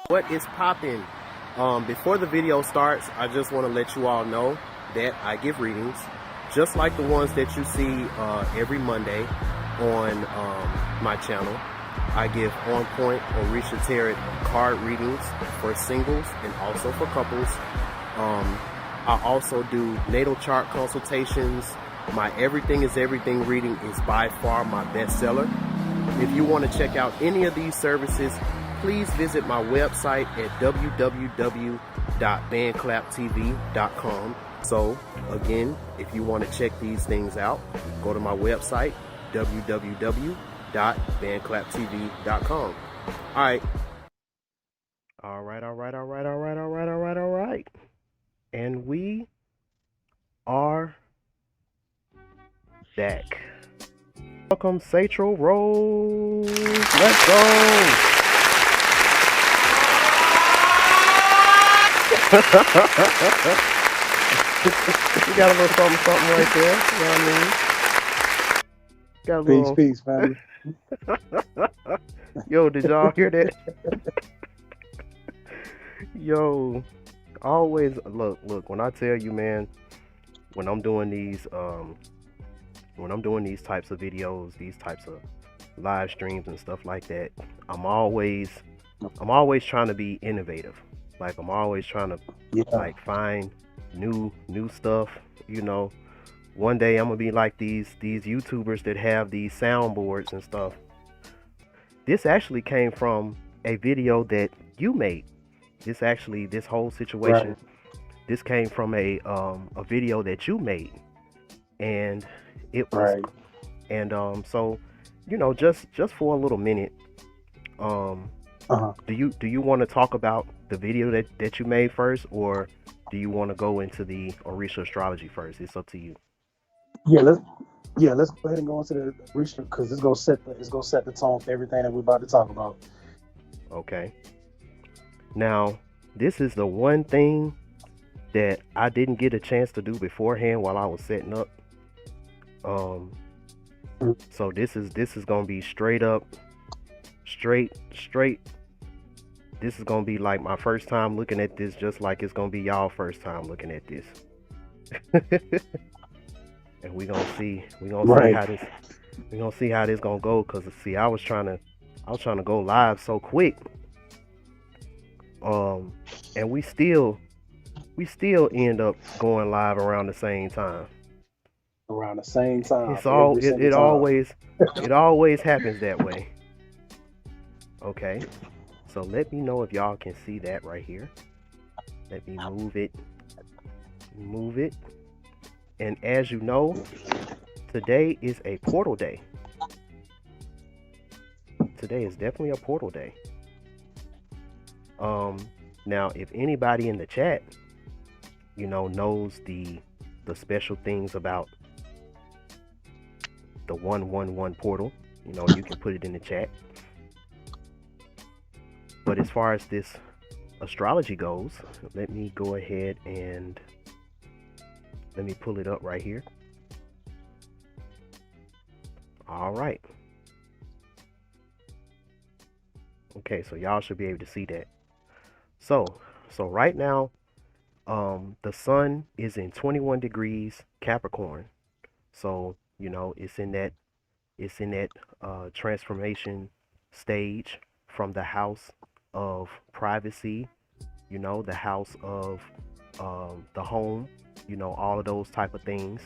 What is popping? Before the video starts, I just want to let you all know that I give readings just like the ones that you see every Monday on my channel. I give on point Orisha Tarot card readings for singles and also for couples. I also do natal chart consultations. My Everything is Everything reading is by far my bestseller. If you want to check out any of these services, please visit my website at www.bandclaptv.com. So again, if you want to check these things out, go to my website, www.bandclaptv.com. All right. And we are back. Welcome, Satchel Rose. Let's go. You got a little something right there. You know what I mean? Got a little... Peace, family. Yo, did y'all hear that? Yo, always look. When I tell you, man, when I'm doing these types of videos, these types of live streams and stuff like that, I'm always trying to be innovative. Like I'm always trying to like find new stuff. You know, one day I'm gonna be like these YouTubers that have these soundboards and stuff. This actually came from a video that you made. This whole situation, right. This came from a video that you made, and it was right. And so, you know, just for a little minute, do you want to talk about the video that you made first, or do you want to go into the Orisha astrology first? It's up to you. Let's go ahead and go into the Orisha, because it's gonna set the tone for everything that we're about to talk about. Okay. Now, this is the one thing that I didn't get a chance to do beforehand while I was setting up. So this is gonna be straight. This is gonna be like my first time looking at this, just like it's gonna be y'all first time looking at this. And we're gonna see how this gonna go. Cause see, I was trying to go live so quick. And we still end up going live around the same time. It always happens that way. Okay. So let me know if y'all can see that right here. Let me move it. And as you know, today is a portal day. Today is definitely a portal day. Now if anybody in the chat, you know, knows the special things about the 111 portal, you know, you can put it in the chat. But as far as this astrology goes, let me go ahead and let me pull it up right here. All right. Okay, so y'all should be able to see that. So right now, the sun is in 21 degrees Capricorn. So, you know, it's in that transformation stage from the house of privacy, you know, the house of the home, you know, all of those type of things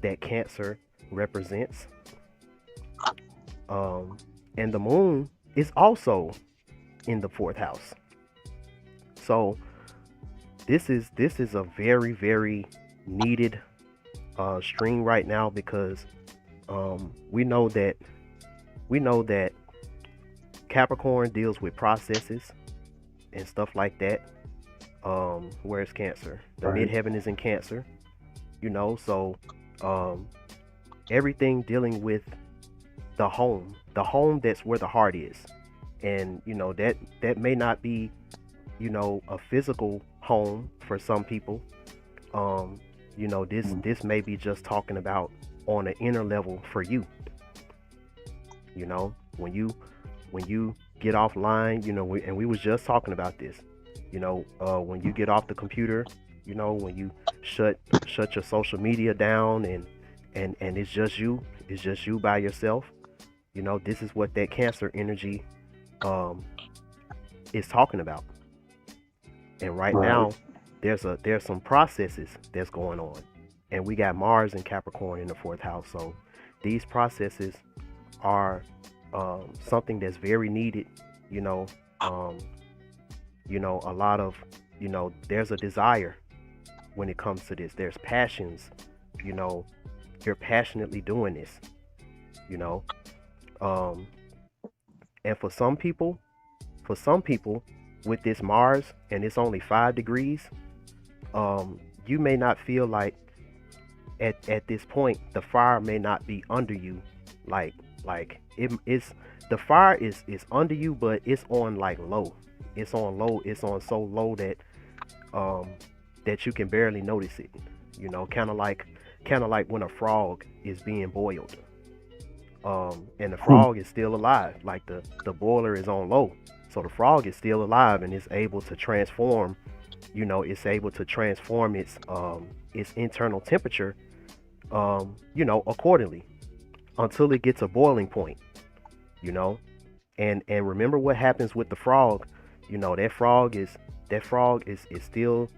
that Cancer represents. And the moon is also in the 4th house. So this is a very, very needed stream right now, because we know that Capricorn deals with processes and stuff like that. Whereas Cancer, the midheaven is in Cancer, you know, so everything dealing with the home, that's where the heart is. And you know, that may not be, you know, a physical home for some people. You know, this may be just talking about on an inner level for you. You know, when you get offline, and we was just talking about this. When you get off the computer, when you shut your social media down, and it's just you by yourself. This is what that Cancer energy um, is talking about. And right Right. now, there's some processes that's going on, and we got Mars and Capricorn in the fourth house. So these processes are something that's very needed. You know, um, a lot of, there's a desire when it comes to this. There's passions. You know, you're passionately doing this. You know, um, and for some people, with this Mars and it's only 5 degrees, you may not feel like at this point the fire may not be under you, like it's the fire is under you, but it's on like low. It's on low. It's on so low um that you can barely notice it. Kind of like when a frog is being boiled. And the Hmm. frog is still alive. Like the boiler is on low, so the frog is still alive and it's able to transform. It's able to transform its internal temperature, accordingly until it gets a boiling point. You know, and remember what happens with the frog. That frog is still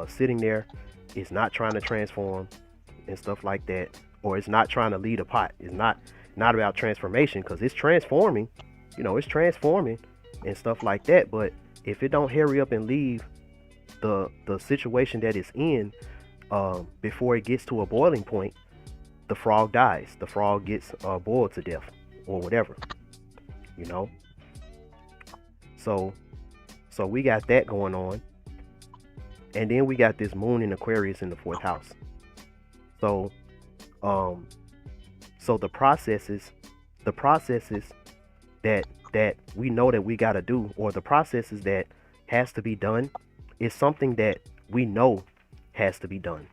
sitting there. It's not trying to transform and stuff like that, or it's not trying to lead a pot. It's not about transformation, because it's transforming. It's transforming and stuff like that. But if it don't hurry up and leave the situation that it's in, before it gets to a boiling point, the frog dies. The frog gets boiled to death or whatever. You know. So we got that going on, and then we got this moon in Aquarius in the fourth house. So um so the processes that we know that we got to do, or the processes that has to be done, is something that we know has to be done,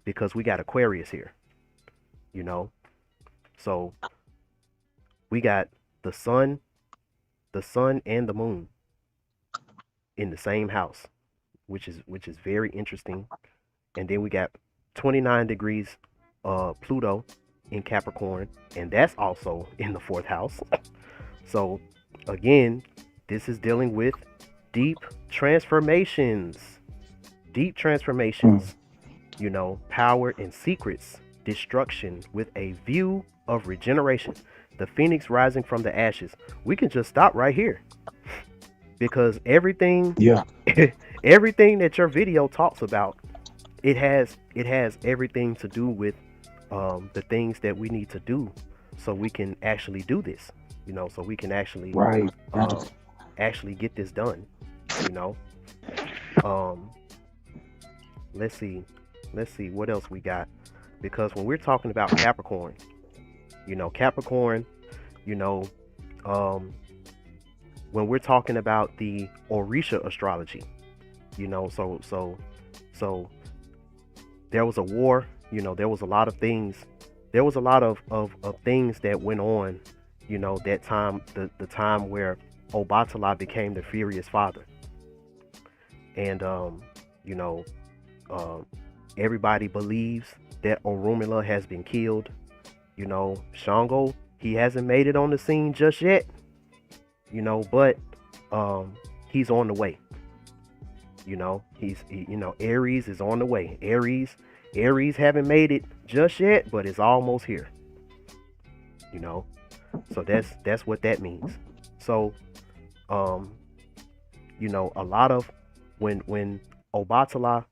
because we got Aquarius here. you know so we got the sun and the moon in the same house, which is very interesting. And then we got 29 degrees Pluto in Capricorn, and that's also in the fourth house. So again, this is dealing with deep transformations, deep Hmm. transformations, power and secrets, destruction with a view of regeneration. The phoenix rising from the ashes. We can just stop right here, because everything Yeah. everything that your video talks about, it has everything to do with the things that we need to do, so we can actually do this. So we can Right. uh, actually get this done. You know. Um, let's see what else we got, because when we're talking about Capricorn, Capricorn, you know, um, when we're talking about the Orisha astrology, so there was a war. There was a lot of things. There was a lot of things that went on. That time, the time where Obatala became the furious father, and you know, um, everybody believes that Orunmila has been killed. Shango, he hasn't made it on the scene just yet. But he's on the way. Aries is on the way. Aries haven't made it just yet, but it's almost here. You know, so that's what that means. So, um, a lot of when Obatala,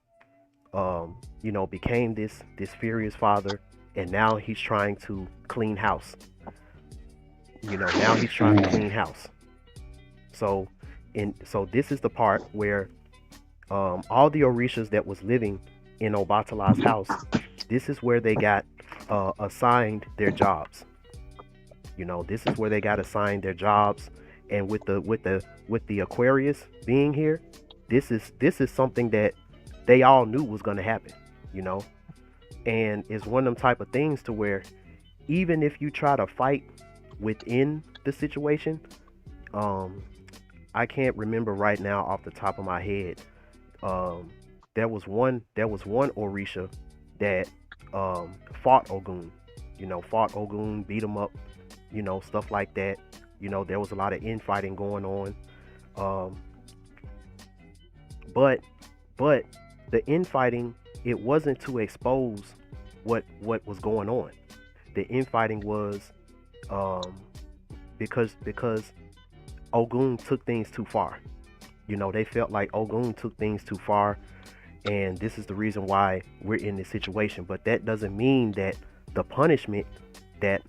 became this furious father, and now he's trying to clean house. Now he's trying to clean house. So, so this is the part where all the Orishas that was living in Obatala's house, this is where they got assigned their jobs. This is where they got assigned their jobs, and with the Aquarius being here, this is something that they all knew was going to happen. And it's one of them type of things to where, even if you try to fight within the situation, um, can't remember right now off the top of my head. Um, there was one Orisha that fought Ogun. Fought Ogun, beat him up. Stuff like that. There was a lot of infighting going on. Um, but but the infighting, it wasn't to expose what was going on. The infighting was um, because Ogun took things too far. They felt like Ogun took things too far, and this is the reason why we're in this situation. But that doesn't mean that the punishment that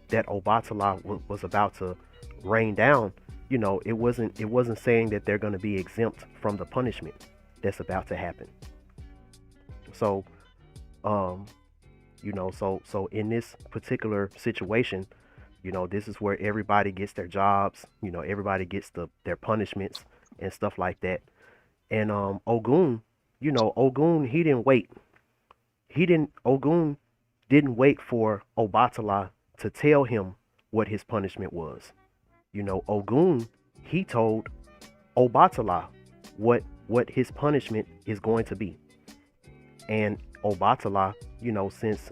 that Obatala was about to rain down, it wasn't saying that they're going to be exempt from the punishment that's about to happen. So so in this particular situation, this is where everybody gets their jobs, everybody gets their punishments and stuff like that. And Ogun, he didn't wait. Ogun didn't wait for Obatala to tell him what his punishment was. Ogun, he told Obatala what his punishment is going to be. And Obatala, since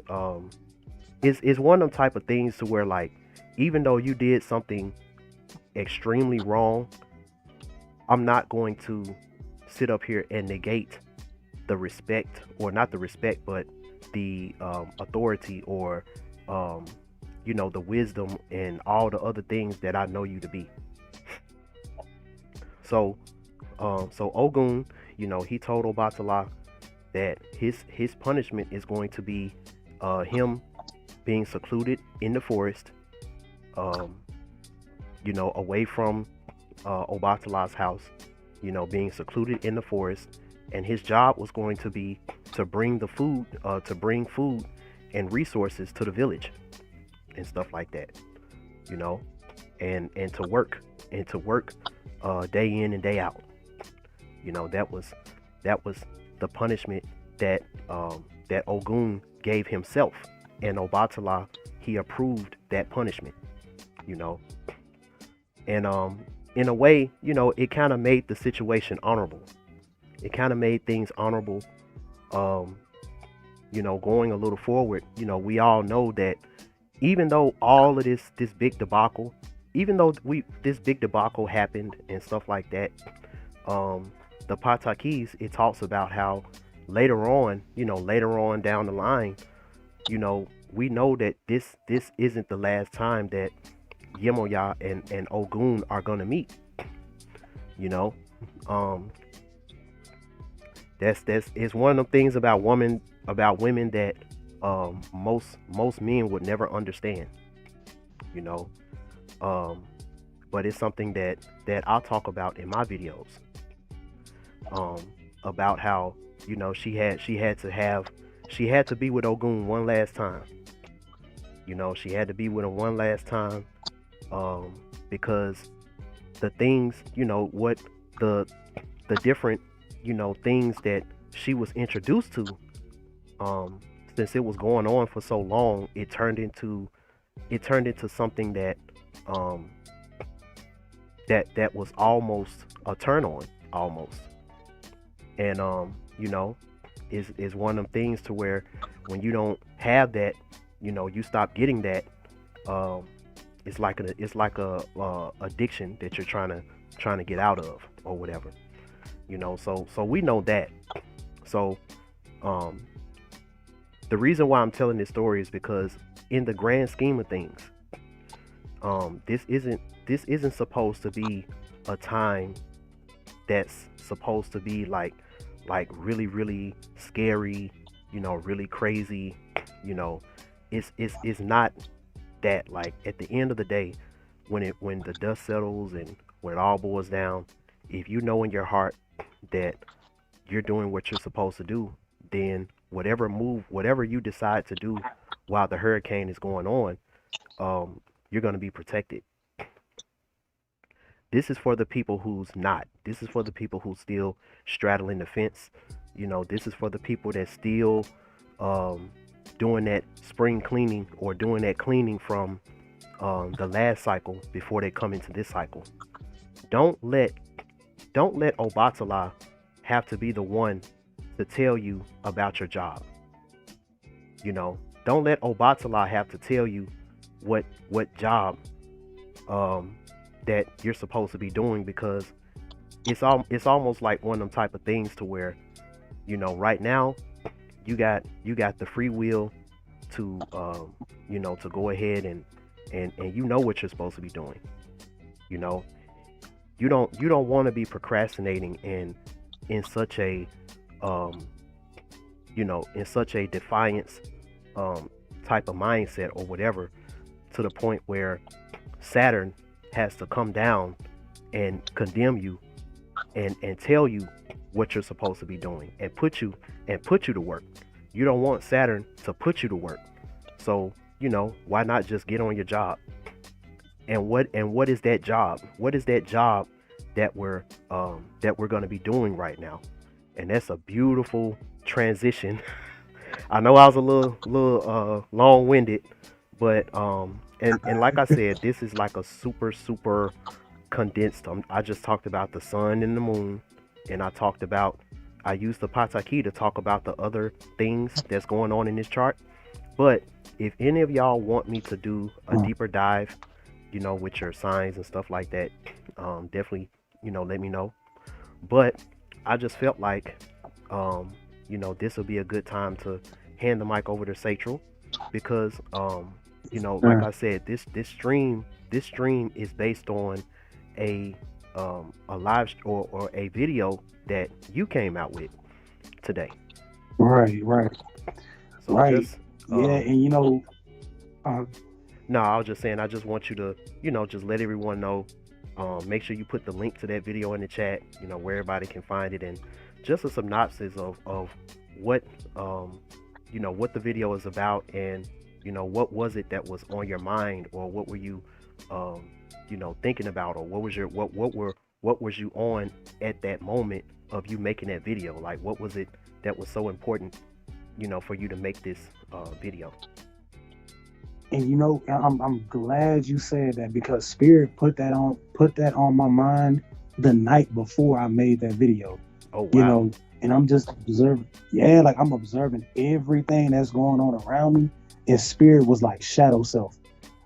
is one of them type of things to where, like, even though you did something extremely wrong, I'm not going to sit up here and negate the respect, or not the respect, but the authority, or the wisdom and all the other things that I know you to be. So Ogun, he told Obatala that his punishment is going to be him being secluded in the forest, away from Obatala's house, being secluded in the forest, and his job was going to be to bring food and resources to the village and stuff like that, and to work day in and day out. That was the punishment that that Ogun gave himself, and Obatala, he approved that punishment. And in a way, it kind of made the situation honorable. It kind of made things honorable. Going a little forward, we all know that even though all of this big debacle, this big debacle happened and stuff like that, the Patakis, it talks about how later on down the line, we know that this isn't the last time that Yemoya and Ogun are gonna meet. That's it's one of the things about women that most men would never understand. But it's something that I'll talk about in my videos. About how she had to be with Ogun one last time. She had to be with him one last time, because the things, what the different things that she was introduced to, since it was going on for so long, it turned into something that that was almost a turn on, almost. And is one of them things to where when you don't have that, you stop getting that. It's like a addiction that you're trying to get out of, or whatever. So we know that. So the reason why I'm telling this story is because in the grand scheme of things, this isn't supposed to be a time that's supposed to be like really, really scary, really crazy. It's not that. Like, at the end of the day, when the dust settles and when it all boils down, if you know in your heart that you're doing what you're supposed to do, then whatever you decide to do while the hurricane is going on, you're going to be protected. This is for the people who's not. This is for the people who's still straddling the fence. This is for the people that still doing that spring cleaning, or doing that cleaning from the last cycle before they come into this cycle. don't let Obatala have to be the one to tell you about your job. You know, don't let Obatala have to tell you what job that you're supposed to be doing, because it's almost like one of them type of things to where, you know, right now you got the free will to you know, to go ahead and you know what you're supposed to be doing. You know, you don't want to be procrastinating in such a you know, in such a defiance type of mindset or whatever, to the point where Saturn has to come down and condemn you and tell you what you're supposed to be doing and put you to work. You don't want Saturn to put you to work. So, you know, why not just get on your job? And what is that job? What is that job that we're going to be doing right now? And that's a beautiful transition. I know I was a little long-winded, but and like I said, this is like a super condensed. I just talked about the sun and the moon, and I used the Pataki to talk about the other things that's going on in this chart. But if any of y'all want me to do a deeper dive, you know, with your signs and stuff like that, definitely, you know, let me know. But I just felt like, you know, this would be a good time to hand the mic over to Satchel, because, you know, like I said, this stream is based on a live or a video that you came out with today. Right. So Right. just, Yeah, and you know, no, I was just saying, I just want you to, you know, just let everyone know. Make sure you put the link to that video in the chat, you know, where everybody can find it, and just a synopsis of what, you know, what the video is about, and, you know, what was it that was on your mind, or what were you, you know, thinking about, or what was you on at that moment of you making that video? Like, what was it that was so important, you know, for you to make this video? and you know, I'm glad you said that, because Spirit put that on my mind the night before I made that video. Oh, wow. You know, and I'm just observing. Yeah, like I'm observing everything that's going on around me, and Spirit was like shadow self.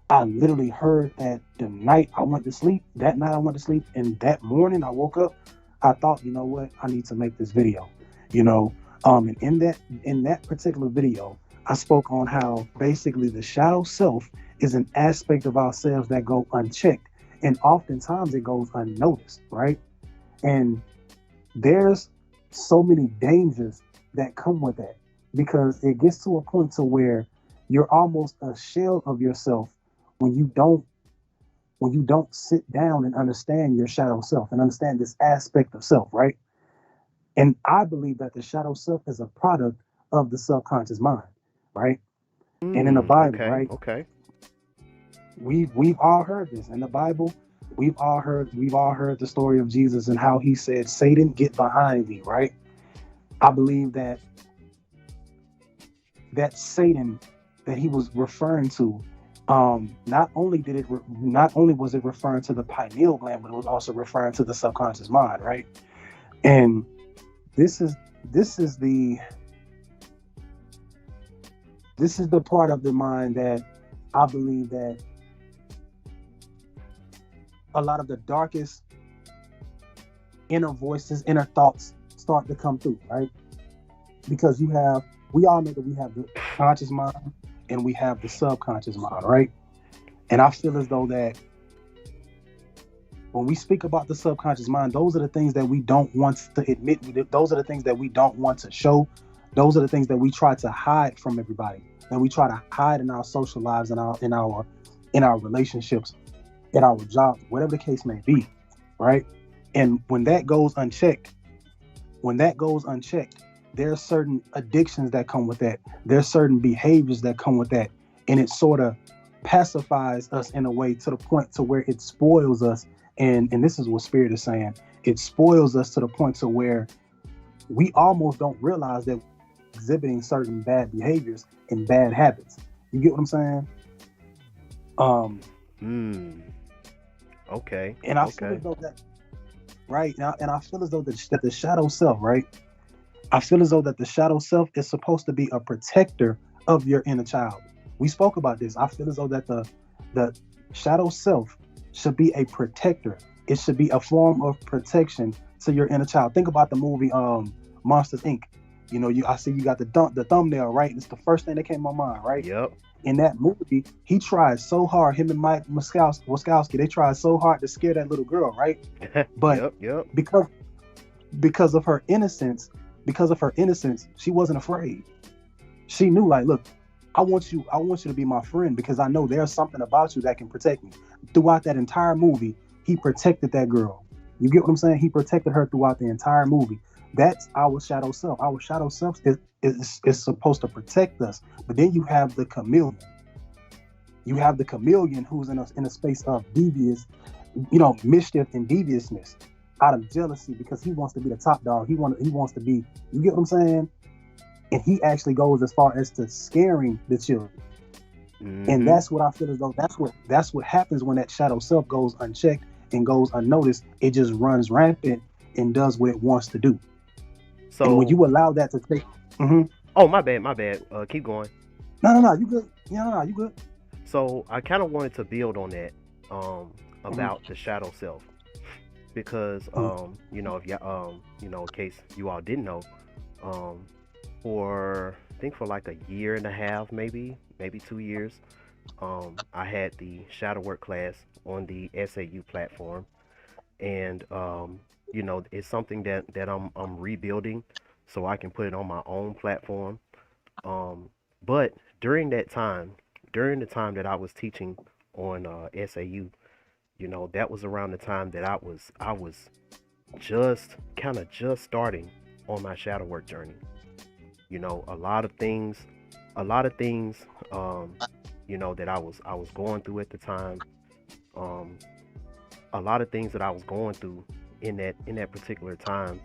I literally heard that the night I went to sleep. That night I went to sleep, and that morning I woke up. I thought, you know what, I need to make this video. You know, and in that particular video, I spoke on how basically the shadow self is an aspect of ourselves that go unchecked, and oftentimes it goes unnoticed, right? And there's so many dangers that come with that, because it gets to a point to where you're almost a shell of yourself when you don't sit down and understand your shadow self and understand this aspect of self, right? And I believe that the shadow self is a product of the subconscious mind, right? And in the Bible, Okay, right? okay. We've all heard this in the Bible. We've all heard the story of Jesus and how he said, "Satan, get behind me," right? I believe that Satan that he was referring to, not only was it referring to the pineal gland, but it was also referring to the subconscious mind, right? And this is the part of the mind that I believe that a lot of the darkest inner voices, inner thoughts start to come through, right? Because we all know that we have the conscious mind and we have the subconscious mind, right? And I feel as though that when we speak about the subconscious mind, those are the things that we don't want to admit. Those are the things that we don't want to show. Those are the things that we try to hide from everybody, and we try to hide in our social lives, in our relationships, in our jobs, whatever the case may be, right? And when that goes unchecked, there are certain addictions that come with that. There's certain behaviors that come with that, and it sort of pacifies us in a way to the point to where it spoils us. And this is what Spirit is saying. It spoils us to the point to where we almost don't realize that we're exhibiting certain bad behaviors and bad habits. You get what I'm saying? Okay. And I feel as though right? Now, and I feel as though that the shadow self, right? I feel as though that the shadow self is supposed to be a protector of your inner child. We spoke about this. I feel as though that the shadow self should be a protector. It should be a form of protection to your inner child. Think about the movie Monsters Inc. You know, I see you got the thumbnail, right? It's the first thing that came to my mind, right? Yep. In that movie, he tried so hard. Him and Mike Wazowski, they tried so hard to scare that little girl, right? But Yep. Yep. because because of her innocence, she wasn't afraid. She knew, like, look, I want you to be my friend because I know there's something about you that can protect me. Throughout that entire movie, he protected that girl. You get what I'm saying? He protected her throughout the entire movie. That's our shadow self. Our shadow self is supposed to protect us. But then you have the chameleon. You have the chameleon who's in a space of devious, mischief and deviousness out of jealousy because he wants to be the top dog. He wants to be, you get what I'm saying? And he actually goes as far as to scaring the children. Mm-hmm. And that's what I feel as though that's what happens when that shadow self goes unchecked and goes unnoticed. It just runs rampant and does what it wants to do. So, and when you allow that to take, oh, my bad. Keep going. No, you good. No, you good. So I kind of wanted to build on that, about the shadow self, because if in case you all didn't know, for like a year and a half, maybe 2 years, I had the shadow work class on the SAU platform, and it's something that I'm rebuilding so I can put it on my own platform. But during the time that I was teaching on SAU, that was around the time that I was just starting on my shadow work journey. A lot of things, that I was going through at the time. Um, a lot of things that I was going through in that particular time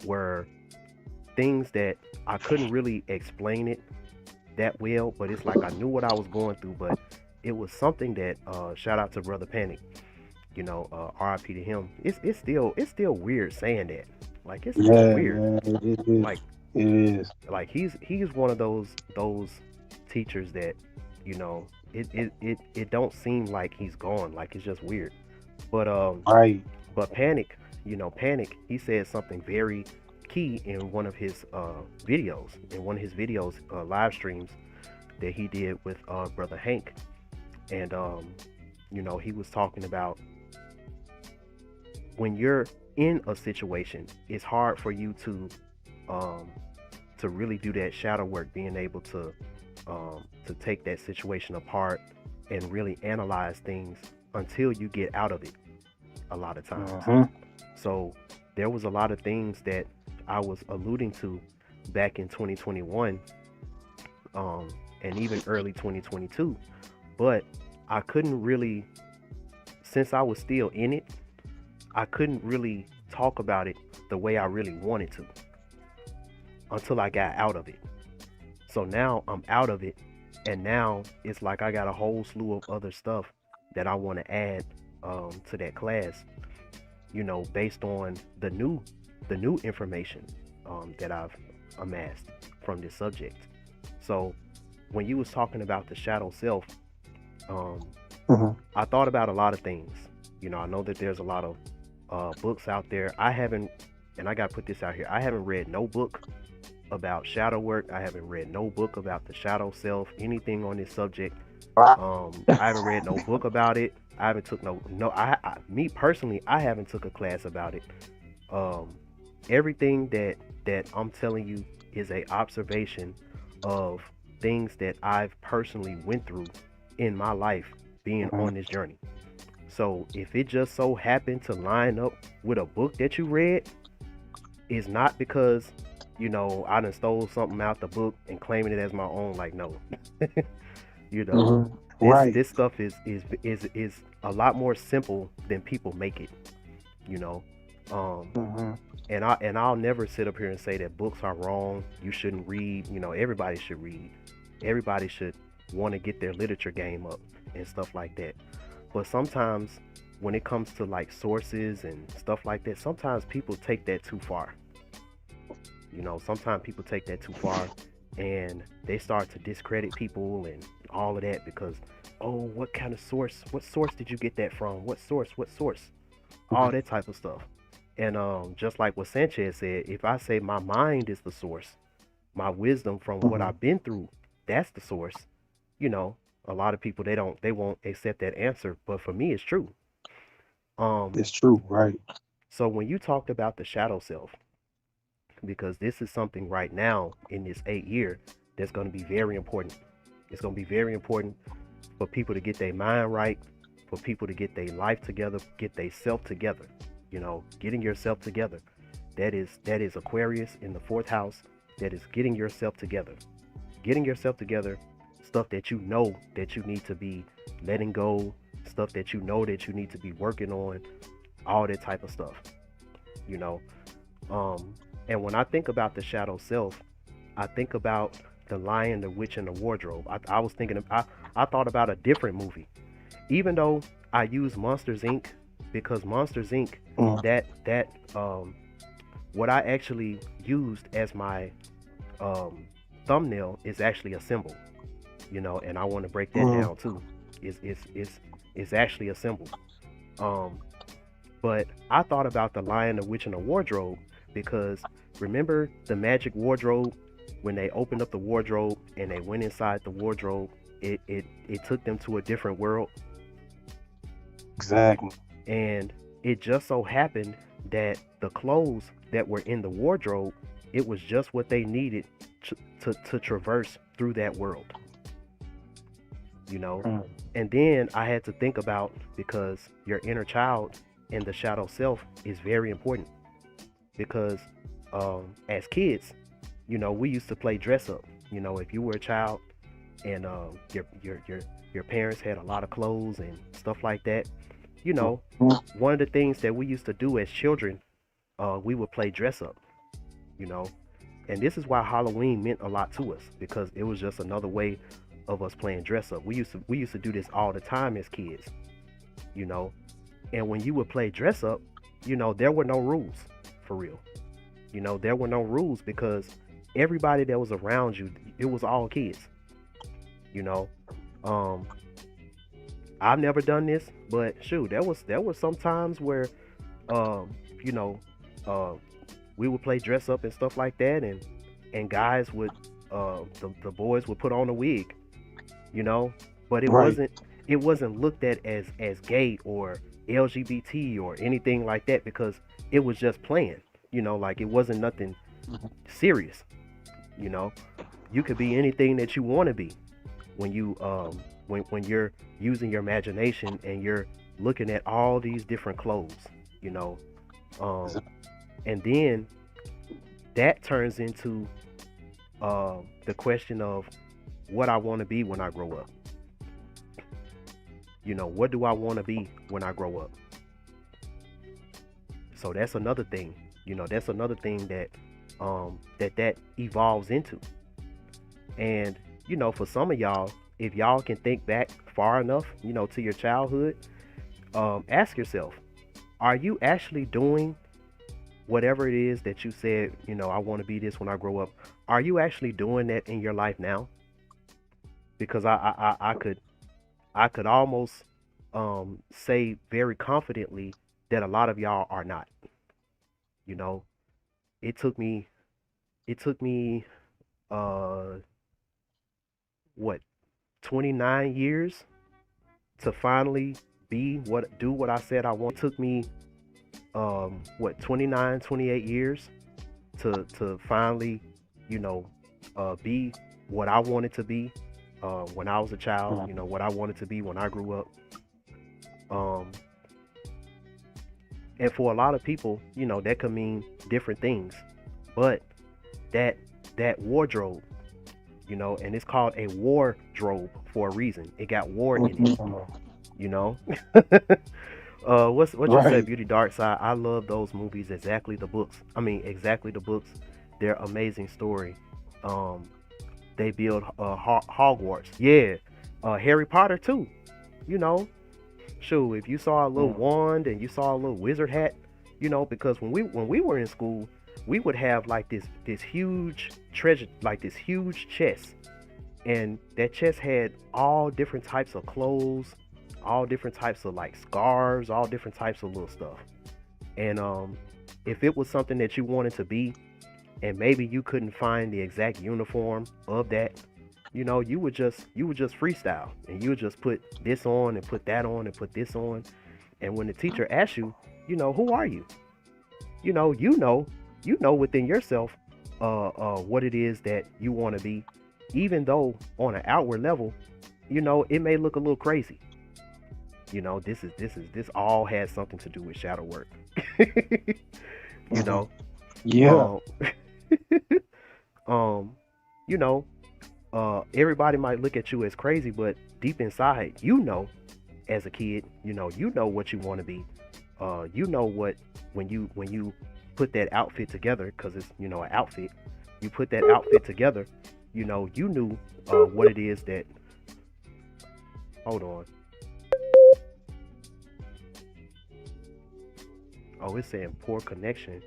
were things that I couldn't really explain it that well, but it's like I knew what I was going through, but it was something that shout out to Brother Panic, RIP to him. It's still weird saying that. Like it's weird. Man, it is. Like it is. like he's one of those teachers that, it don't seem like he's gone. Like it's just weird. But Right. Panic, he said something very key in one of his videos, live streams that he did with Brother Hank. And he was talking about when you're in a situation, it's hard for you to really do that shadow work, being able to take that situation apart and really analyze things until you get out of it a lot of times. So there was a lot of things that I was alluding to back in 2021, and even early 2022, but I couldn't really, since I was still in it, I couldn't really talk about it the way I really wanted to until I got out of it. So now I'm out of it, and now it's like I got a whole slew of other stuff that I want to add to that class, based on the new information that I've amassed from this subject. So when you was talking about the shadow self, I thought about a lot of things. I know that there's a lot of books out there. I haven't, and I gotta put this out here, I haven't read no book about shadow work. I haven't read no book about the shadow self, anything on this subject. I haven't read no book about it. I haven't took me personally, I haven't took a class about it. Everything that I'm telling you is a observation of things that I've personally went through in my life being on this journey. So if it just so happened to line up with a book that you read, it's not because I done stole something out the book and claiming it as my own. Like, no. Right. This stuff is a lot more simple than people make it. And I'll never sit up here and say that books are wrong. You shouldn't read. Everybody should read. Everybody should want to get their literature game up and stuff like that. But sometimes when it comes to like sources and stuff like that, sometimes people take that too far. Sometimes people take that too far, and they start to discredit people and all of that because, oh, what kind of source? What source did you get that from? What source? What source? All that type of stuff. And just like what Sanchez said, if I say my mind is the source, my wisdom from what I've been through, that's the source. A lot of people they won't accept that answer, but for me, it's true. It's true, right? So when you talked about the shadow self, because this is something right now in this 8 year that's going to be very important. It's going to be very important for people to get their mind right, for people to get their life together, get their self together. Getting yourself together. That is Aquarius in the 4th house. That is getting yourself together. Getting yourself together. Stuff that you know that you need to be letting go. Stuff that you know that you need to be working on. All that type of stuff. And when I think about the shadow self, I think about the Lion, the Witch, and the Wardrobe. I was thinking I thought about a different movie. Even though I use Monsters Inc. because Monsters Inc. What I actually used as my thumbnail is actually a symbol. And I want to break that down too. It's actually a symbol. But I thought about the Lion, the Witch, and the Wardrobe because remember the magic wardrobe, when they opened up the wardrobe and they went inside the wardrobe, it took them to a different world. Exactly. And it just so happened that the clothes that were in the wardrobe, it was just what they needed to traverse through that world. And then I had to think about, because your inner child and the shadow self is very important, because as kids, we used to play dress up. If you were a child and your parents had a lot of clothes and stuff like that, one of the things that we used to do as children, we would play dress up. And this is why Halloween meant a lot to us, because it was just another way of us playing dress up. We used to do this all the time as kids. And when you would play dress up, there were no rules, for real. There were no rules because everybody that was around you, it was all kids. I've never done this, but shoot, there was some times where we would play dress up and stuff like that, and guys would the boys would put on a wig, but it wasn't looked at as gay or LGBT or anything like that, because it was just playing. Like it wasn't nothing serious. You could be anything that you want to be when you when you're using your imagination and you're looking at all these different clothes. And then that turns into the question of what I want to be when I grow up. What do I want to be when I grow up? So that's another thing. That's another thing that that evolves into. And for some of y'all, if y'all can think back far enough, to your childhood, ask yourself, are you actually doing whatever it is that you said, I want to be this when I grow up? Are you actually doing that in your life now? Because I could almost say very confidently that a lot of y'all are not. It took me what, 29 years to finally do what I said I want. It took me 29, 28 years to finally be what I wanted to be when I was a child, what I wanted to be when I grew up. And for a lot of people, that could mean different things. But that wardrobe, and it's called a wardrobe for a reason. It got war in it, What you said, Beauty Dark Side. I love those movies. Exactly the books. They're amazing story. They build Hogwarts. Yeah. Harry Potter too. Sure, if you saw a little wand and you saw a little wizard hat, because when we were in school, we would have like this huge treasure, like this huge chest, and that chest had all different types of clothes, all different types of like scarves, all different types of little stuff. And if it was something that you wanted to be, and maybe you couldn't find the exact uniform of that, you would just freestyle, and you would just put this on and put that on and put this on. And when the teacher asks you, who are you? You know within yourself what it is that you want to be, even though on an outward level, it may look a little crazy. This all has something to do with shadow work. Yeah. Everybody might look at you as crazy, but deep inside, as a kid, you know what you want to be. What when you put that outfit together, because it's an outfit. You put that outfit together, you knew what it is that. Hold on. Oh, it's saying poor connection.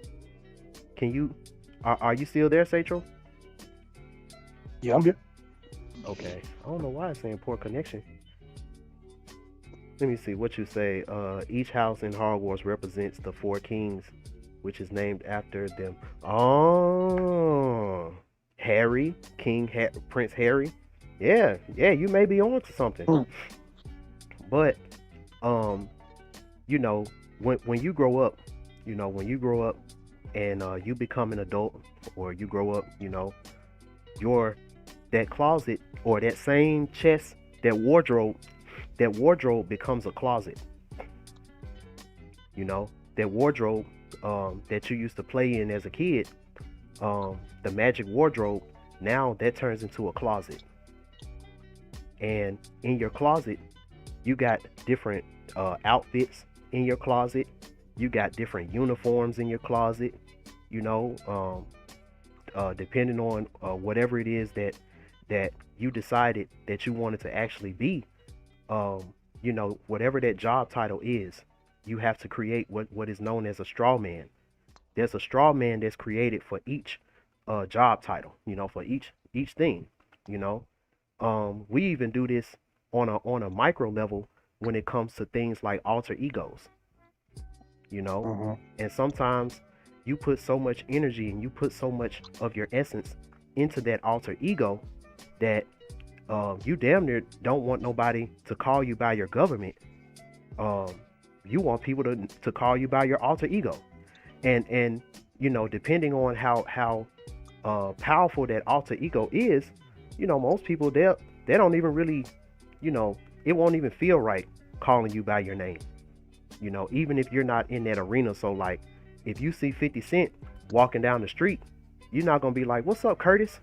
Can you? Are you still there, Satchel? Yeah, I'm good. Okay. I don't know why it's saying poor connection. Let me see what you say. Each house in Hogwarts represents the four kings, which is named after them. Oh, Harry, Prince Harry. Yeah, you may be on to something. But, when you grow up, and you become an adult, or you grow up, that closet or that same chest, that wardrobe becomes a closet. That wardrobe that you used to play in as a kid, the magic wardrobe, now that turns into a closet. And in your closet, you got different outfits in your closet. You got different uniforms in your closet. Depending on whatever it is that you decided that you wanted to actually be, whatever that job title is, you have to create what is known as a straw man. There's a straw man that's created for each job title, for each thing. We even do this on a micro level when it comes to things like alter egos. And sometimes you put so much energy and you put so much of your essence into that alter ego that you damn near don't want nobody to call you by your government. You want people to call you by your alter ego. And depending on how powerful that alter ego is, most people they don't even really, it won't even feel right calling you by your name. Even if you're not in that arena. So like, if you see 50 Cent walking down the street, you're not gonna be like, "What's up, Curtis?"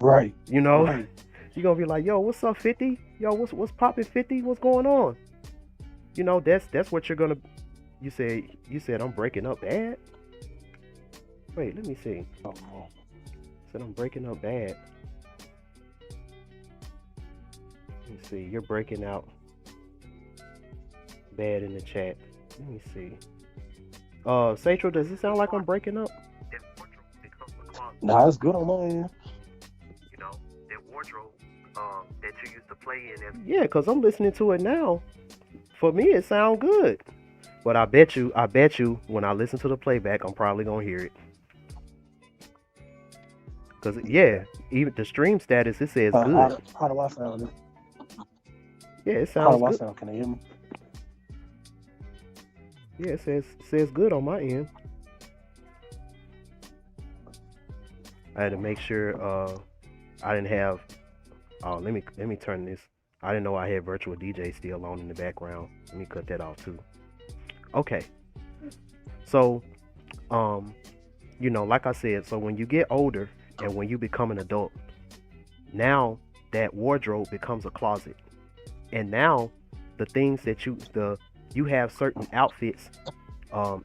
Right. Right. You're gonna be like, "Yo, what's up, 50? Yo, what's poppin', 50? What's going on?" That's what you're gonna. You said I'm breaking up bad. Wait, let me see. Said I'm breaking up bad. Let me see. You're breaking out bad in the chat. Let me see. Satchel, does it sound like I'm breaking up? Nah, it's good on my end. That wardrobe that you used to play in. Yeah, because I'm listening to it now. For me, it sounds good. But I bet you, when I listen to the playback, I'm probably going to hear it. Because, even the stream status, it says good. How do I sound? Yeah, it sounds good. How do I sound? Can you hear me? Yeah, it says good on my end. I had to make sure I didn't have. Oh, let me turn this. I didn't know I had virtual DJ still on in the background. Let me cut that off too. Okay. So, like I said, so when you get older and when you become an adult, now that wardrobe becomes a closet, and now the things that you have certain outfits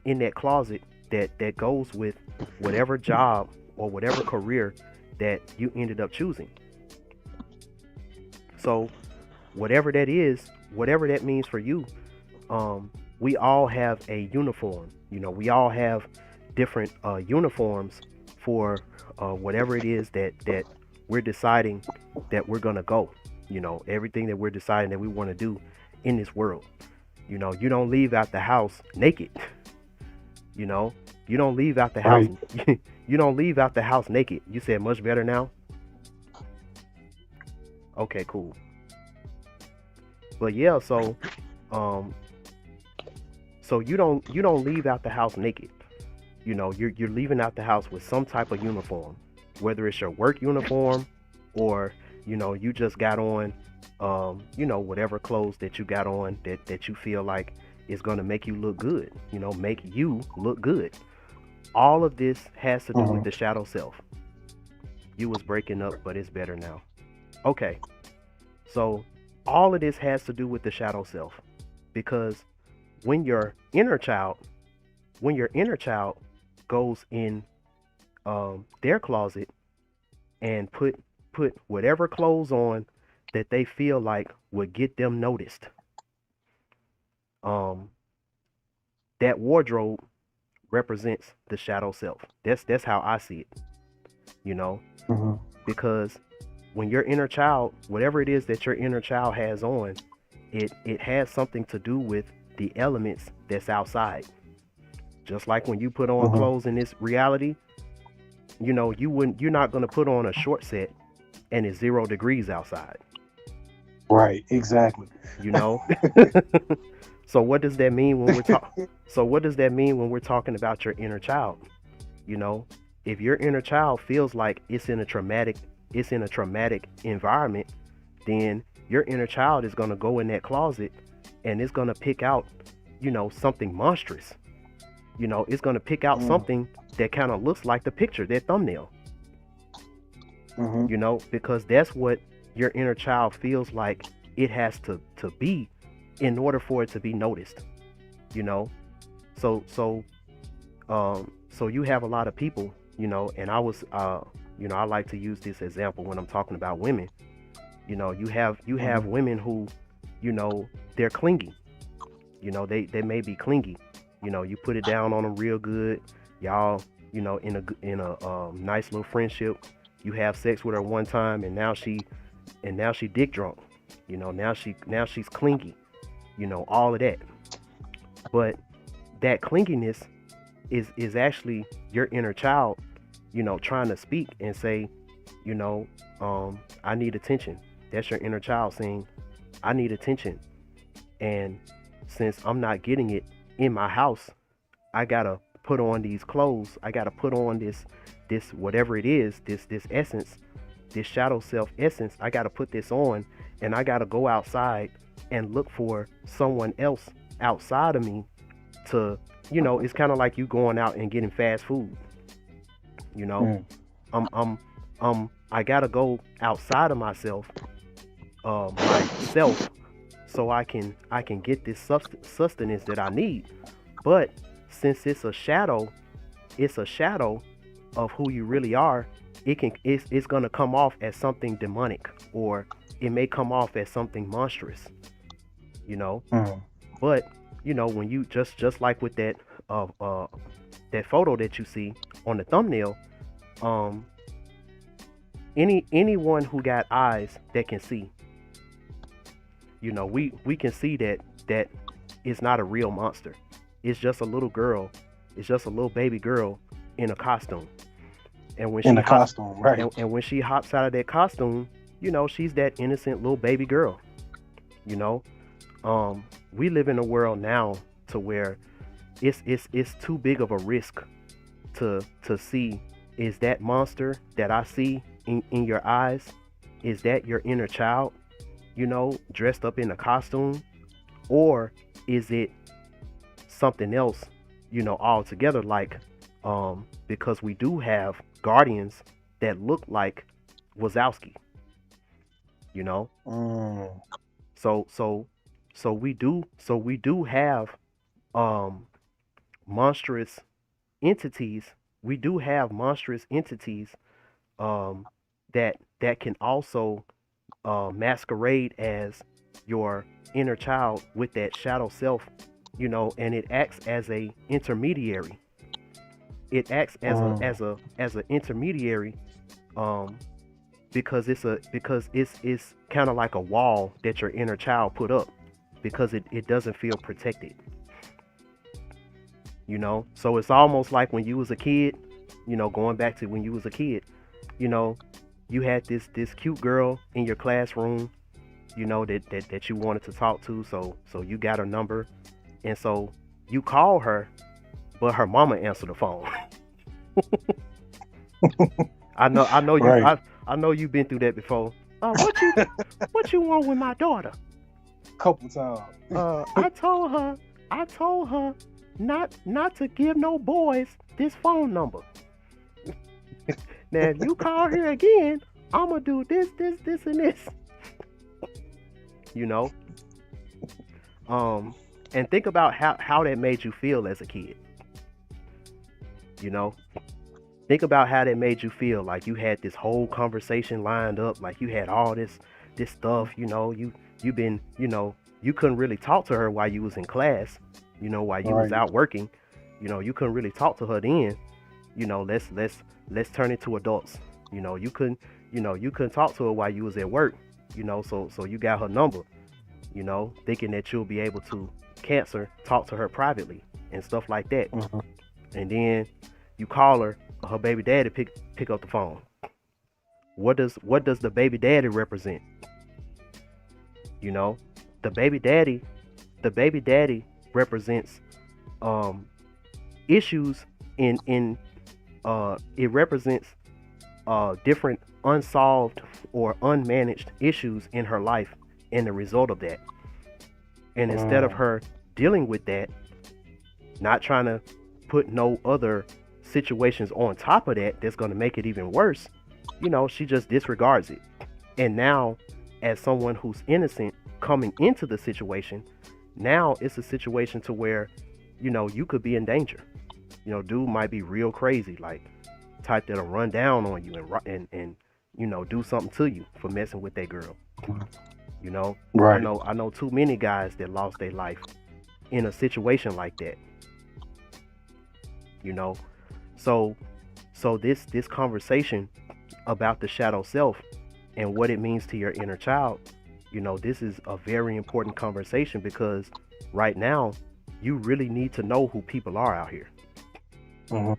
in that closet that goes with whatever job or whatever career that you ended up choosing. So whatever that is, whatever that means for you. We all have a uniform. We all have different uniforms for whatever it is that we're deciding that we're gonna go. Everything that we're deciding that we want to do in this world. You don't leave out the house naked. You know, you don't leave out the house. Right. You don't leave out the house naked. You said much better now. Okay, cool. But yeah, um, so you don't leave out the house naked. You're leaving out the house with some type of uniform, whether it's your work uniform or you just got on whatever clothes that you got on that you feel like is going to make you look good, make you look good. All of this has to do with Mhm. the shadow self. You was breaking up, but it's better now. Okay, so all of this has to do with the shadow self, because when your inner child when your inner child goes in their closet and put whatever clothes on that they feel like would get them noticed, um, that wardrobe represents the shadow self. That's how I see it, you know, Mhm. because when your inner child, whatever it is that your inner child has on, it has something to do with the elements that's outside. Just like when you put on Mhm. clothes in this reality, you're not going to put on a short set and it's 0 degrees outside, Right. Exactly. you know. So what does that mean when we're talking so what does that mean when we're talking about your inner child? you know if your inner child feels like it's in a traumatic environment, then your inner child is going to go in that closet and it's going to pick out something monstrous. It's going to pick out Mm. something that kind of looks like the picture, that thumbnail, Mhm. because that's what your inner child feels like it has to be in order for it to be noticed. you know so you have a lot of people, and I like to use this example when I'm talking about women. You have Mhm. women who, you know they're clingy. They may be clingy. You put it down on them real good. Y'all, in a nice little friendship. You have sex with her one time, and now she dick drunk. Now she's clingy. All of that. But that clinginess is actually your inner child, trying to speak and say, you know, I need attention. That's your inner child saying, I need attention. And since I'm not getting it in my house, I gotta put on these clothes. I gotta put on this whatever it is, this essence, this shadow self essence. I gotta put this on, and I gotta go outside and look for someone else outside of me to, it's kind of like you going out and getting fast food. You know, Mm. I gotta go outside of myself, myself, so I can get this sustenance that I need. But since it's a shadow of who you really are. It's gonna come off as something demonic, or it may come off as something monstrous. You know, Mm. but when you just like with that photo that you see on the thumbnail, um, anyone who got eyes that can see, we can see that it's not a real monster. It's just a little girl. It's just a little baby girl in a costume. And when In she a hop costume, right? and when she hops out of that costume, she's that innocent little baby girl. You know, we live in a world now to where it's too big of a risk to see, is that monster that I see in your eyes, is that your inner child, dressed up in a costume, or is it something else, altogether, like, because we do have guardians that look like Wazowski, you know Mm. so so so we do have um monstrous entities. We do have monstrous entities, um that can also masquerade as your inner child with that shadow self, and it acts as a intermediary. It acts as a intermediary, because it's kind of like a wall that your inner child put up, because it doesn't feel protected. So it's almost like when you was a kid, going back to when you was a kid, you had this cute girl in your classroom, that you wanted to talk to, so you got her number, and so you call her, but her mama answered the phone. I know you. Right. I know you've been through that before. What you want with my daughter? Couple times. I told her not to give no boys this phone number. Now if you call her again, I'ma do this, and this. And think about how that made you feel as a kid. Think about how that made you feel. Like you had this whole conversation lined up, like you had all this stuff, you've been, you couldn't really talk to her while you was in class, while you was out working, you couldn't really talk to her then. Let's turn it to adults. You couldn't talk to her while you was at work, so you got her number, thinking that you'll be able to talk to her privately and stuff like that. Mm-hmm. And then you call her baby daddy pick up the phone. What does the baby daddy represent? The baby daddy represents issues in it represents different unsolved or unmanaged issues in her life, and the result of that. And instead of her dealing with that, not trying to put no other situations on top of that's going to make it even worse, she just disregards it. And now, as someone who's innocent coming into the situation, now it's a situation to where, you could be in danger. Dude might be real crazy, like type that'll run down on you and do something to you for messing with that girl. Right. I know too many guys that lost their life in a situation like that. So this conversation about the shadow self and what it means to your inner child, this is a very important conversation, because right now you really need to know who people are out here. Mm-hmm.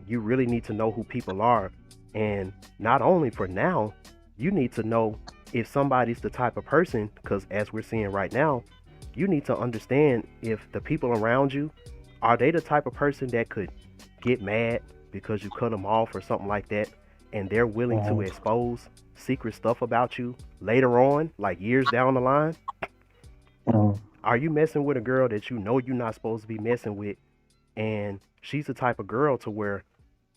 You really need to know who people are, and not only for now, you need to know if somebody's the type of person, because as we're seeing right now, you need to understand if the people around you, are they the type of person that could get mad because you cut them off or something like that, and they're willing to expose secret stuff about you later on, like years down the line? Are you messing with a girl that you're not supposed to be messing with, and she's the type of girl to where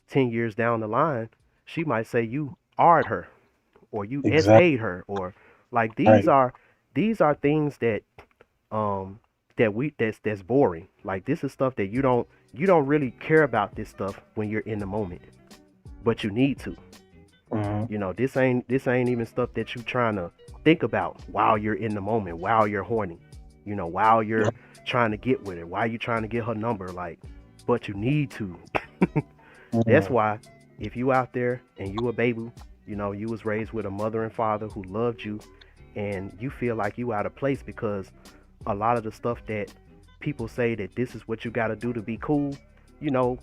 10 years down the line, she might say you R'd her, or you SA'd her, or like these are things that that's boring. Like this is stuff that you don't really care about this stuff when you're in the moment, but you need to. This ain't even stuff that you trying to think about while you're in the moment, while you're horny, while you're trying to get with her, while you trying to get her number, like, but you need to. That's why if you out there and you a baby, you was raised with a mother and father who loved you, and you feel like you out of place because a lot of the stuff that people say that this is what you got to do to be cool, you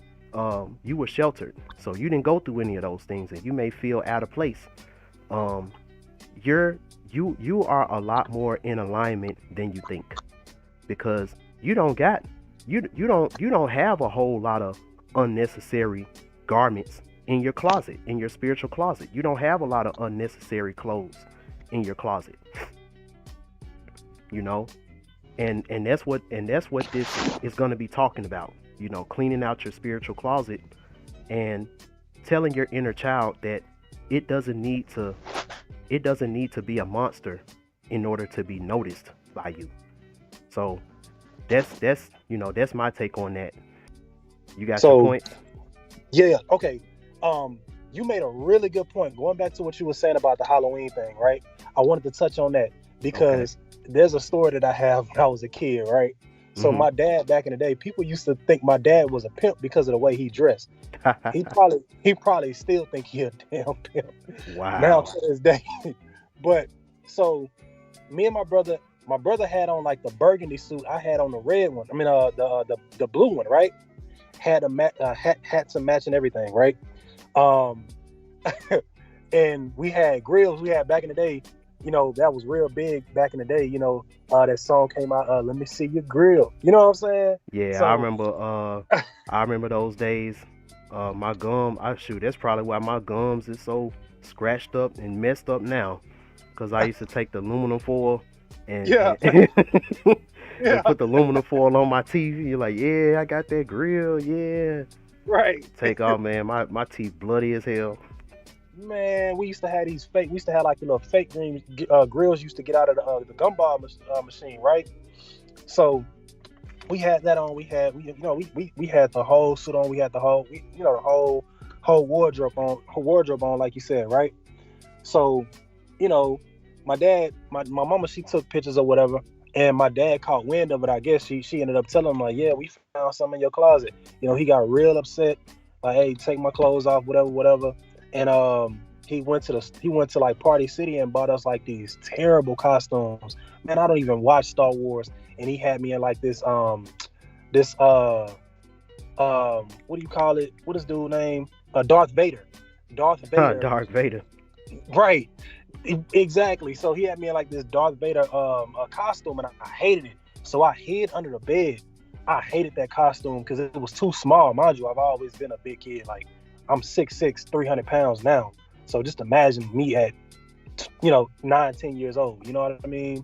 were sheltered, so you didn't go through any of those things, and you may feel out of place. You are a lot more in alignment than you think, because you don't have a whole lot of unnecessary garments in your closet, in your spiritual closet. You don't have a lot of unnecessary clothes in your closet. And that's what this is going to be talking about. Cleaning out your spiritual closet and telling your inner child that it doesn't need to be a monster in order to be noticed by you. So that's my take on that. You got your points? Yeah. Okay. You made a really good point. Going back to what you were saying about the Halloween thing, right? I wanted to touch on that because there's a story that I have when I was a kid, right? So my dad back in the day, people used to think my dad was a pimp because of the way he dressed. He probably still think he a damn pimp now Wow. to this day. But so me and my brother had on like the burgundy suit. I had on the red one. I mean, the blue one, right? Had a hat to match and everything, right? Um, and we had grills. We had back in the day, you know, that was real big back in the day. You know, that song came out. Let me see your grill. You know what I'm saying? Yeah, So I remember those days. My gum, I shoot, that's probably why my gums is so scratched up and messed up now. Cause I used to take the aluminum foil and yeah, and yeah, put the aluminum foil on my teeth. You're like, yeah, I got that grill, yeah. right. Take off, man. My teeth bloody as hell. Man, we used to have these fake. We used to have like the little fake grills used to get out of the gumball machine, right? So we had that on. We had the whole suit on. We had the whole the whole wardrobe on, like you said, right? So, you know, my mama, she took pictures or whatever, and my dad caught wind of it. I guess she ended up telling him like, yeah, we found something in your closet. You know, he got real upset. Like, hey, take my clothes off, whatever. And he went to like Party City and bought us like these terrible costumes. Man, I don't even watch Star Wars, and he had me in like this what do you call it? What is dude's name? Darth Vader. Darth Vader. Dark Vader. Right. Exactly. So he had me in like this Darth Vader costume, and I hated it. So I hid under the bed. I hated that costume because it was too small. Mind you, I've always been a big kid. Like, I'm 6'6", 300 pounds now. So just imagine me at 9, 10 years old. You know what I mean?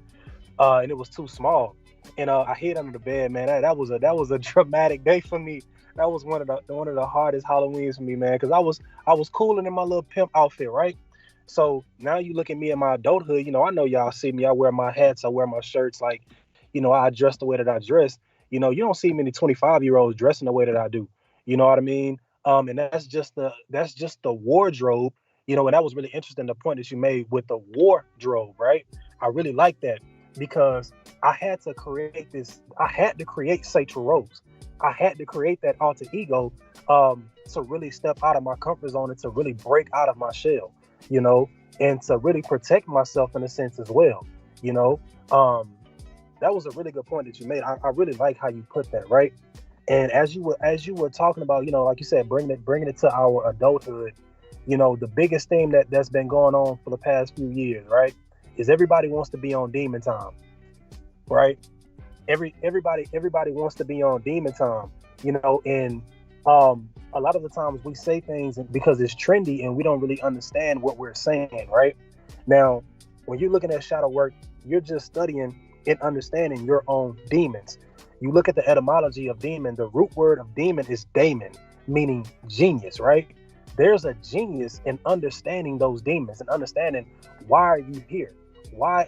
And it was too small. And I hid under the bed, man. That was a dramatic day for me. That was one of the hardest Halloweens for me, man, because I was cooling in my little pimp outfit, right? So now you look at me in my adulthood, I know y'all see me. I wear my hats, I wear my shirts, like, I dress the way that I dress. You don't see many 25-year-olds dressing the way that I do. You know what I mean? And that's just the wardrobe, and that was really interesting, the point that you made with the wardrobe, right? I really like that because I had to create Satra Rose. I had to create that alter ego to really step out of my comfort zone and to really break out of my shell, and to really protect myself in a sense as well, that was a really good point that you made. I really like how you put that, right? And as you were talking about, like you said, bringing it to our adulthood, the biggest thing that's been going on for the past few years, right, is everybody wants to be on demon time, right? Everybody wants to be on demon time, and a lot of the times we say things because it's trendy and we don't really understand what we're saying, right? Now, when you're looking at shadow work, you're just studying and understanding your own demons. You look at the etymology of demon, the root word of demon is daemon, meaning genius, right? There's a genius in understanding those demons and understanding why are you here? Why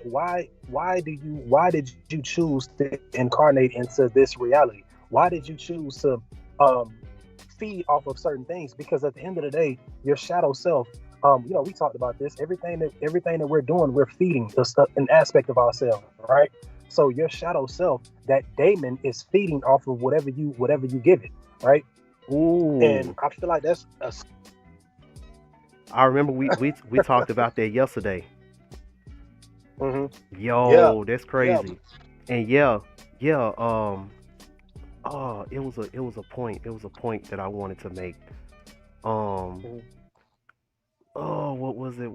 did you choose to incarnate into this reality? Why did you choose to feed off of certain things? Because at the end of the day, your shadow self, we talked about this. Everything that we're doing, we're feeding an aspect of ourselves, right? So your shadow self, that daemon, is feeding off of whatever you give it, right? Ooh. And I feel like that's I remember we talked about that yesterday. Mm-hmm. Yo, Yeah. that's crazy. Yeah. And it was a point that I wanted to make. Mm-hmm. What was it?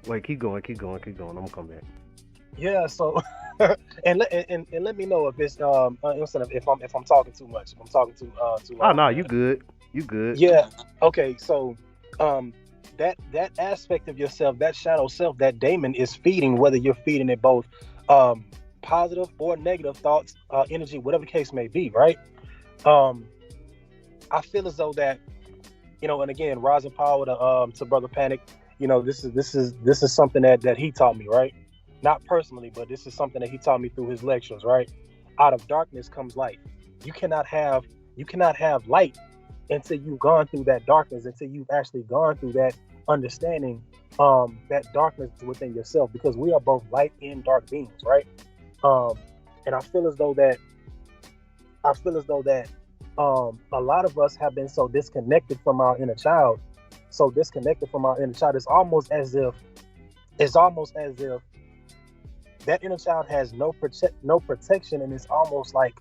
Wait, keep going. I'm gonna come back. Yeah, so and let me know if it's if I'm talking too much, if I'm talking too Oh long. no, you good. Yeah. Okay. So that aspect of yourself, that shadow self, that daemon is feeding, whether you're feeding it both positive or negative thoughts, energy, whatever the case may be, right? I feel as though that, and again, rising power to Brother Panic, this is something that he taught me, right? Not personally, but this is something that he taught me through his lectures, right? Out of darkness comes light. You cannot have light until you've gone through that darkness, until you've actually gone through that understanding that darkness within yourself, because we are both light and dark beings, right? Um, and I feel as though that a lot of us have been so disconnected from our inner child, so disconnected from our inner child. It's almost as if that inner child has no protection, and it's almost like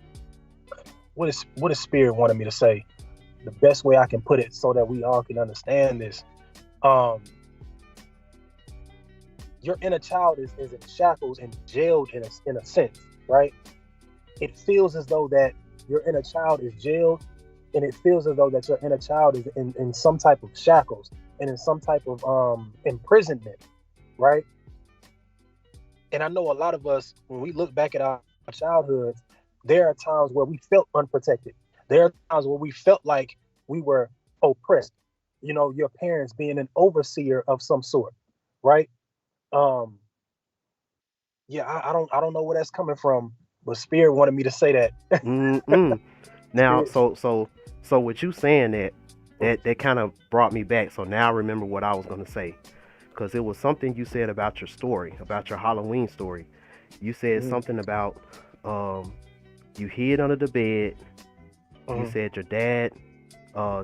what is spirit wanted me to say. The best way I can put it so that we all can understand this. Um, your inner child is in shackles and jailed in a sense, right? It feels as though that your inner child is jailed, and it feels as though that your inner child is in some type of shackles and in some type of imprisonment, right? And I know a lot of us, when we look back at our childhoods, there are times where we felt unprotected. There are times where we felt like we were oppressed. You know, your parents being an overseer of some sort, right? Um, yeah, I don't know where that's coming from, but Spirit wanted me to say that. Mm-mm. Now, Spirit, so with you saying that kind of brought me back. So now I remember what I was gonna say, because it was something you said about your story, about your Halloween story. You said mhm, something about um, you hid under the bed. You mhm, said your dad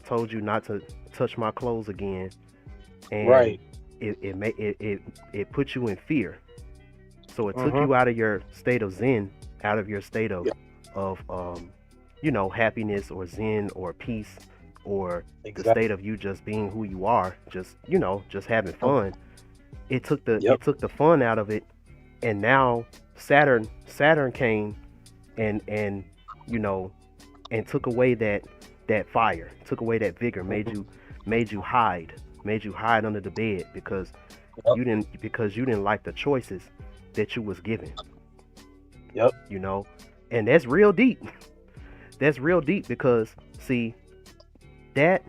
told you not to touch my clothes again, and right. it put you in fear. So it took Mhm, you out of your state of zen, out of your state yeah, of happiness or zen or peace, or the exactly. state of you just being who you are, just just having Mhm, fun. It took the yep. it took the fun out of it, and now Saturn came and you know and took away that fire, took away that vigor, Mhm, made you hide, made you hide under the bed because yep. you didn't like the choices that you was given, Yep. you know. And that's real deep. That's real deep because see that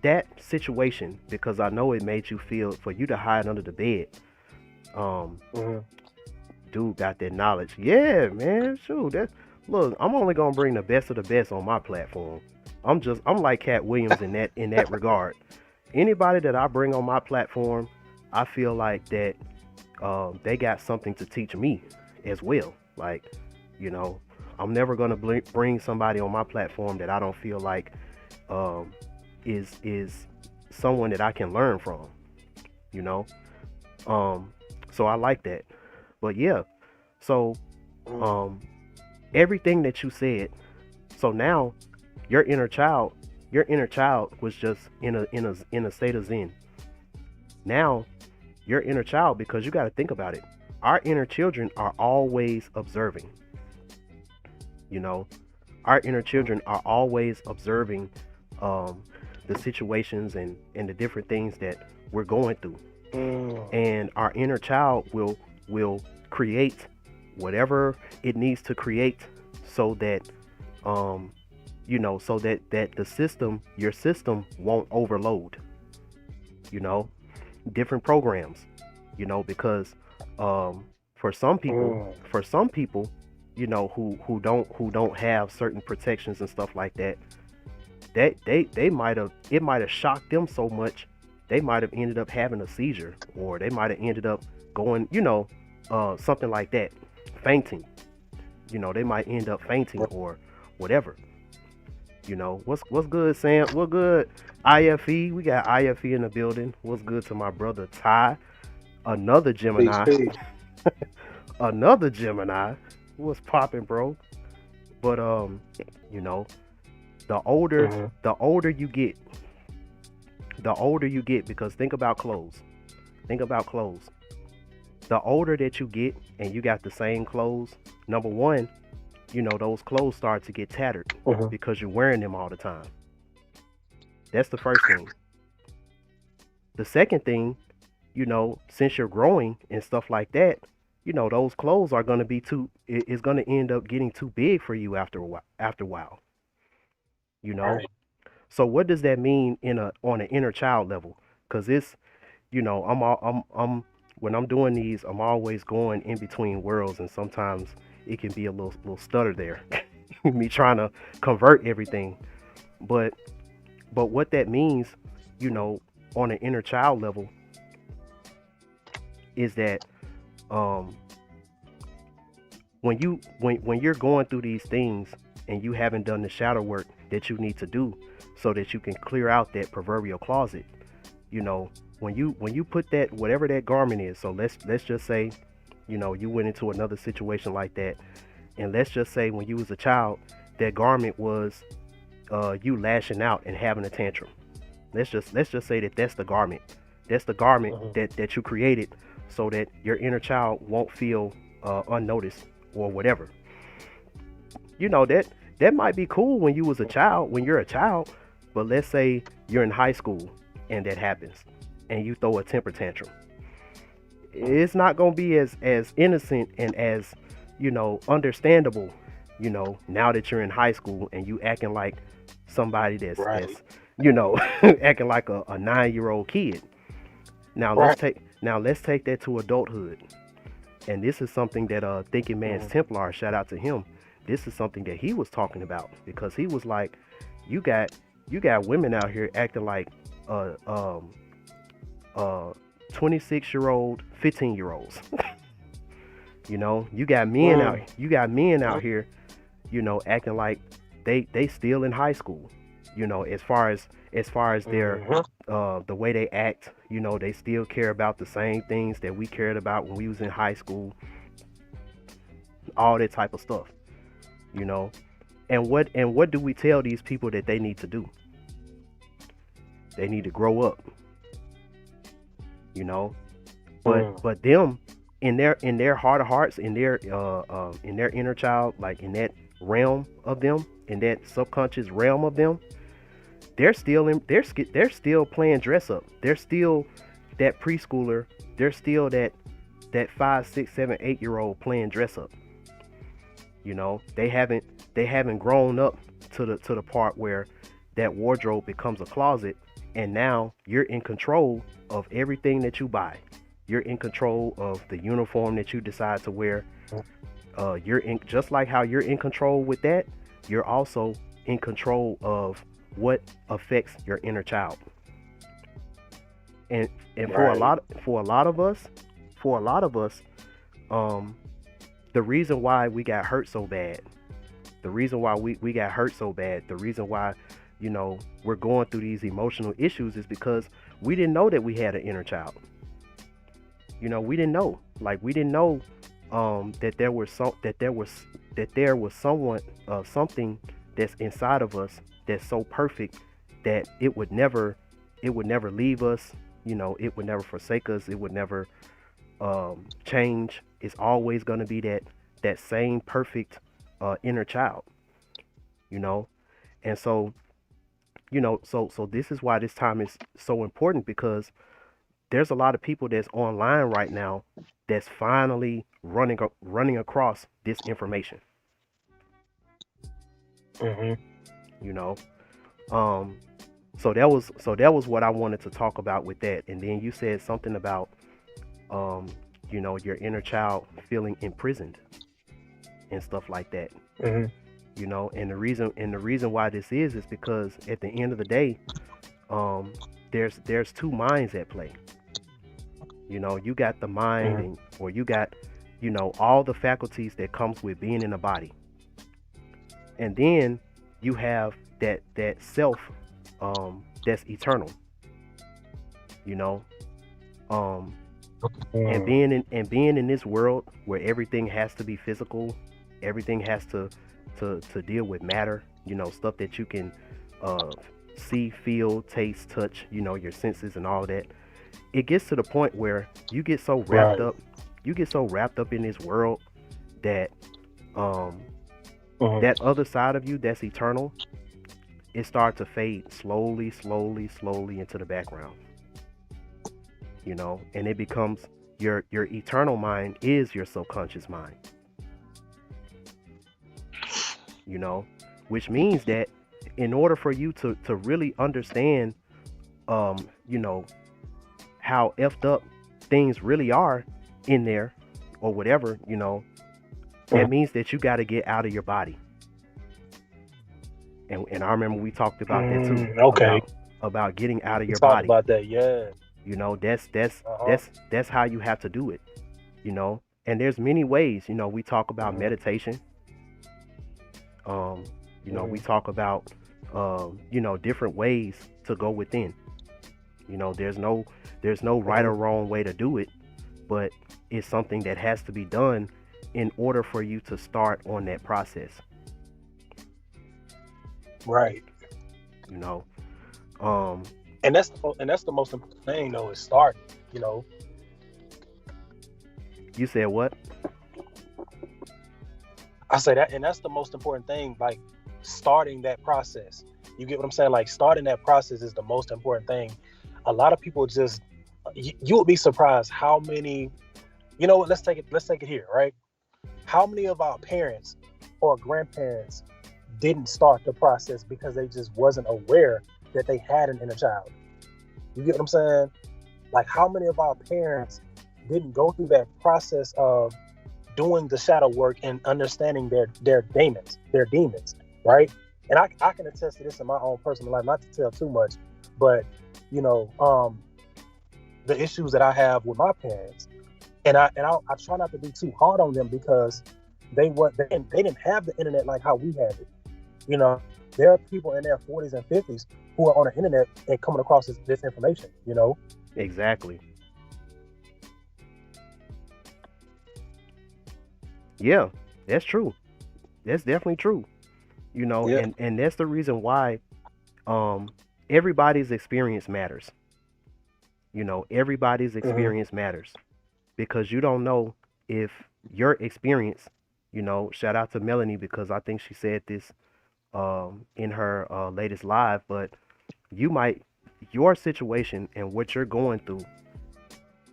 that situation, because I know it made you feel for you to hide under the bed. Um, Mhm, dude got that knowledge. Yeah, man. Shoot, that look. I'm only gonna bring the best of the best on my platform. I'm like Cat Williams in that regard. Anybody that I bring on my platform, I feel like that they got something to teach me as well. Like, you know, I'm never gonna bring somebody on my platform that I don't feel like um, is someone that I can learn from. You know, um, so I like that. But yeah, so mhm, um, everything that you said. So now your inner child, your inner child was just in a state of zen. Now your inner child, because you got to think about it. Our inner children are always observing. You know, our inner mhm, children are always observing um, the situations and the different things that we're going through. mhm, And our inner child will create whatever it needs to create so that um, so that the system, your system, won't overload. You know, different programs. Because um, for some people, mhm, for some people, who don't have certain protections and stuff like that, they might have it might have shocked them so much they might have ended up having a seizure, or they might have ended up going, something like that, fainting. They might end up fainting or whatever. What's good, Sam? What good? IFE, we got IFE in the building. What's good to my brother Ty? Another peace, Gemini. peace. Another Gemini. What's popping, bro? But you know, the older Mhm, the older you get, because think about clothes. Think about clothes. The older that you get and you got the same clothes, number one, those clothes start to get tattered mhm, because you're wearing them all the time. That's the first thing. The second thing, since you're growing and stuff like that, those clothes are going to be it's going to end up getting too big for you after a while, you know? right. So what does that mean on an inner child level? Cuz it's, I'm when I'm doing these, I'm always going in between worlds, and sometimes it can be a little stutter there. Me trying to convert everything. But what that means, you know, on an inner child level is that when you're going through these things and you haven't done the shadow work that you need to do so that you can clear out that proverbial closet, you know, when you put that, whatever that garment is, so let's just say, you know, you went into another situation like that, and let's just say when you was a child, that garment was you lashing out and having a tantrum. Let's just say that that's the garment. That's the garment that you created so that your inner child won't feel unnoticed or whatever. You know, that might be cool when you was a child, when you're a child, but let's say you're in high school and that happens and you throw a temper tantrum. It's not going to be as innocent and as, you know, understandable, you know, now that you're in high school and you acting like somebody that's you know, acting like a 9-year-old kid. Now let's take that to adulthood. And this is something that Thinking Man's Templar, shout out to him. This is something that he was talking about, because he was like, you got women out here acting like 26-year-old, 15-year-olds. You know, you got men out here, you know, acting like they still in high school. You know, as far as their the way they act, you know, they still care about the same things that we cared about when we was in high school. All that type of stuff, you know. And what do we tell these people that they need to do? They need to grow up. You know, but them in their heart of hearts, in their inner child, like in that realm of them, in that subconscious realm of them, they're still playing dress up. They're still that preschooler. They're still that 5, 6, 7, 8-year-old playing dress up. You know, they haven't grown up to the part where that wardrobe becomes a closet, and now you're in control of everything that you buy. You're in control of the uniform that you decide to wear. Just like how you're in control with that, you're also in control of what affects your inner child. And for a lot of us, the reason why we got hurt so bad, the reason why we got hurt so bad, the reason why, you know, we're going through these emotional issues is because we didn't know that we had an inner child. You know, we didn't know. Like, we didn't know that there was something that's inside of us that's so perfect that it would never leave us. You know, it would never forsake us. It would never change. It's always going to be that same perfect inner child. You know, and so, you know, so this is why this time is so important, because there's a lot of people that's online right now that's finally running across this information. You know, so that was what I wanted to talk about with that. And then you said something about you know, your inner child feeling imprisoned and stuff like that. You know, and the reason why this is because at the end of the day, there's two minds at play. You know, you got the mind, or you got, you know, all the faculties that comes with being in a body, and then you have that self that's eternal. You know, and being in this world where everything has to be physical, everything has to deal with matter. You know, stuff that you can see, feel, taste, touch. You know, your senses and all that. It gets to the point where you get so wrapped up. You get so wrapped up in this world that that other side of you that's eternal, it starts to fade slowly into the background. You know, and it becomes your eternal mind is your subconscious mind. You know, which means that in order for you to really understand, you know, how effed up things really are in there or whatever, you know, that means that you got to get out of your body. And I remember we talked about that too. Okay. about getting out of We your talked body. about that, yeah. You know, that's Uh-huh. that's how you have to do it. You know, and there's many ways. You know, we talk about Mhm. meditation. Um, you know, we Mhm. talk about you know, different ways to go within. You know, there's no right or Mhm. wrong way to do it, but it's something that has to be done in order for you to start on that process. Right. You know, um, And that's the most important thing though, is starting, you know. you said what? I say that, and that's the most important thing, like starting that process. You get what I'm saying? Like starting that process is the most important thing. A lot of people just you would be surprised how many, you know what, let's take it here, right? How many of our parents or grandparents didn't start the process because they just wasn't aware that they had an inner child? You get what I'm saying? Like how many of our parents didn't go through that process of doing the shadow work and understanding their demons, right? And I can attest to this in my own personal life, not to tell too much, but you know, the issues that I have with my parents, and I try not to be too hard on them because they didn't have the internet like how we have it. You know, there are people in their 40s and 50s who are on the internet and coming across this information. You know. Exactly. Yeah, that's true. That's definitely true. You know, Yeah. and that's the reason why um everybody's experience matters. You know, everybody's Hmm. experience matters because you don't know if your experience, you know, shout out to Melanie because I think she said this in her latest live, but you might, your situation and what you're going through,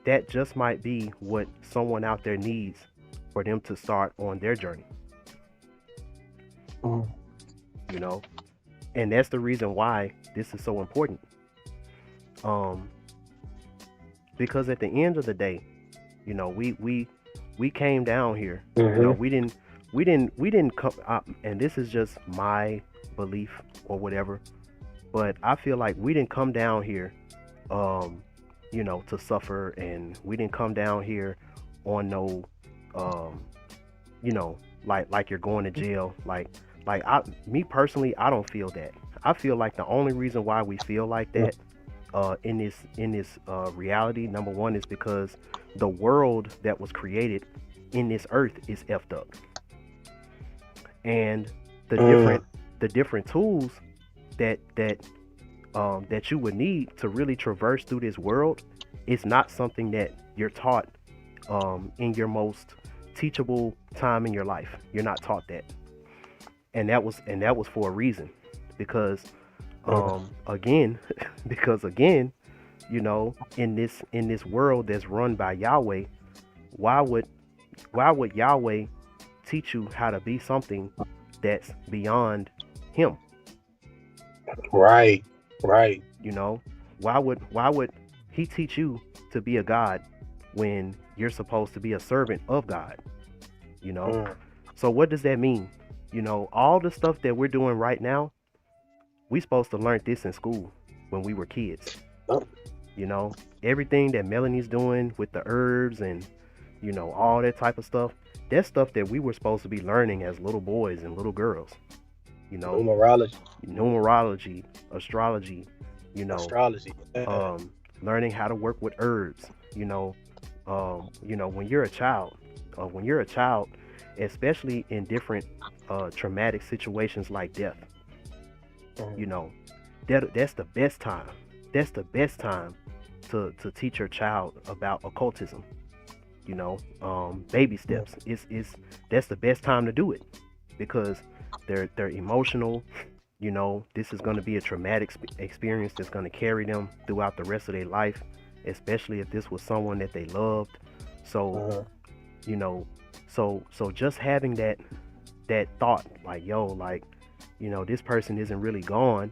that just might be what someone out there needs for them to start on their journey, Hmm. you know? And that's the reason why this is so important. Um, because at the end of the day, you know, we came down here. You know, Hmm. we didn't come. And this is just my belief or whatever. But I feel like we didn't come down here, um, you know, to suffer, and we didn't come down here on no, um, you know, like you're going to jail. Me personally, I don't feel that. I feel like the only reason why we feel like that in this reality, number one, is because the world that was created in this earth is effed up, and the Hmm. different tools that you would need to really traverse through this world is not something that you're taught in your most teachable time in your life. You're not taught that, and that was for a reason, because again, because again, you know, in this world that's run by Yahweh, why would Yahweh teach you how to be something that's beyond him? Right. Right. You know, why would he teach you to be a god when you're supposed to be a servant of God? You know, Mm. so what does that mean? You know, all the stuff that we're doing right now, we supposed to learn this in school when we were kids. Oh. You know, everything that Melanie's doing with the herbs and, you know, all that type of stuff, that's stuff that we were supposed to be learning as little boys and little girls. You know, Numerology, numerology, astrology, you know, astrology. Yeah. um, learning how to work with herbs. You know, when you're a child, especially in different traumatic situations like death, Mm. you know, that's the best time. That's the best time to teach your child about occultism. You know, baby Mm. steps. It's That's the best time to do it because they're emotional. You know, this is going to be a traumatic experience that's going to carry them throughout the rest of their life, especially if this was someone that they loved. So, Uh-huh. you know, so just having that thought, like, yo, like, you know, this person isn't really gone.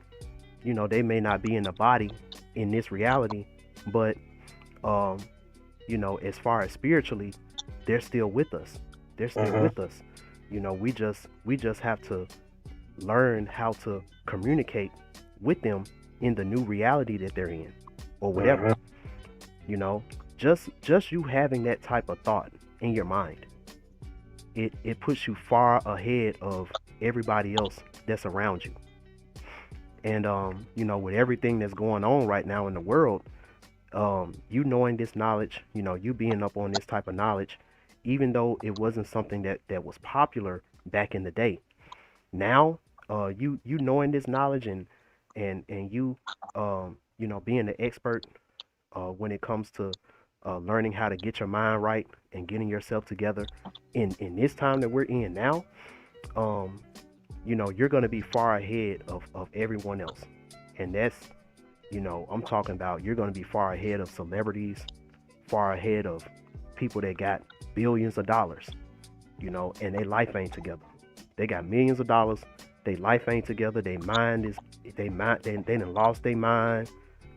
You know, they may not be in the body in this reality, but um, you know, as far as spiritually, they're still with us. They're still Uh-huh. with us. You know, we just have to learn how to communicate with them in the new reality that they're in, or whatever. Mhm. You know, just you having that type of thought in your mind, it puts you far ahead of everybody else that's around you. And you know, with everything that's going on right now in the world, you knowing this knowledge, you know, you being up on this type of knowledge, even though it wasn't something that was popular back in the day. Now, you knowing this knowledge, and you know, being an expert when it comes to learning how to get your mind right and getting yourself together in this time that we're in now. um, you know, you're going to be far ahead of everyone else. And that's, you know, I'm talking about you're going to be far ahead of celebrities, far ahead of people that got billions of dollars, you know, and their life ain't together. They got millions of dollars, their life ain't together, their mind is, they done lost their mind,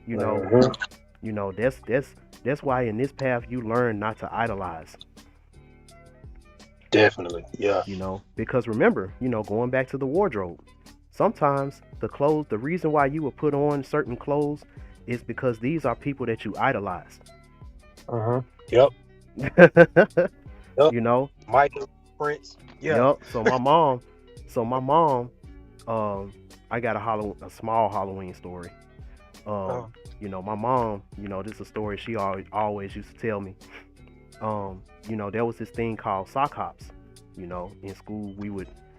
you know. Mhm. You know, that's why in this path you learn not to idolize. Definitely, yeah. You know, because remember, you know, going back to the wardrobe, sometimes the clothes, the reason why you would put on certain clothes is because these are people that you idolize. Yep. Yep. You know. Michael Prince. Yeah. Yep. So my mom, I got a small Halloween story. Uh, You know, my mom, you know, this is a story she always used to tell me. You know, there was this thing called sock hops. You know, in school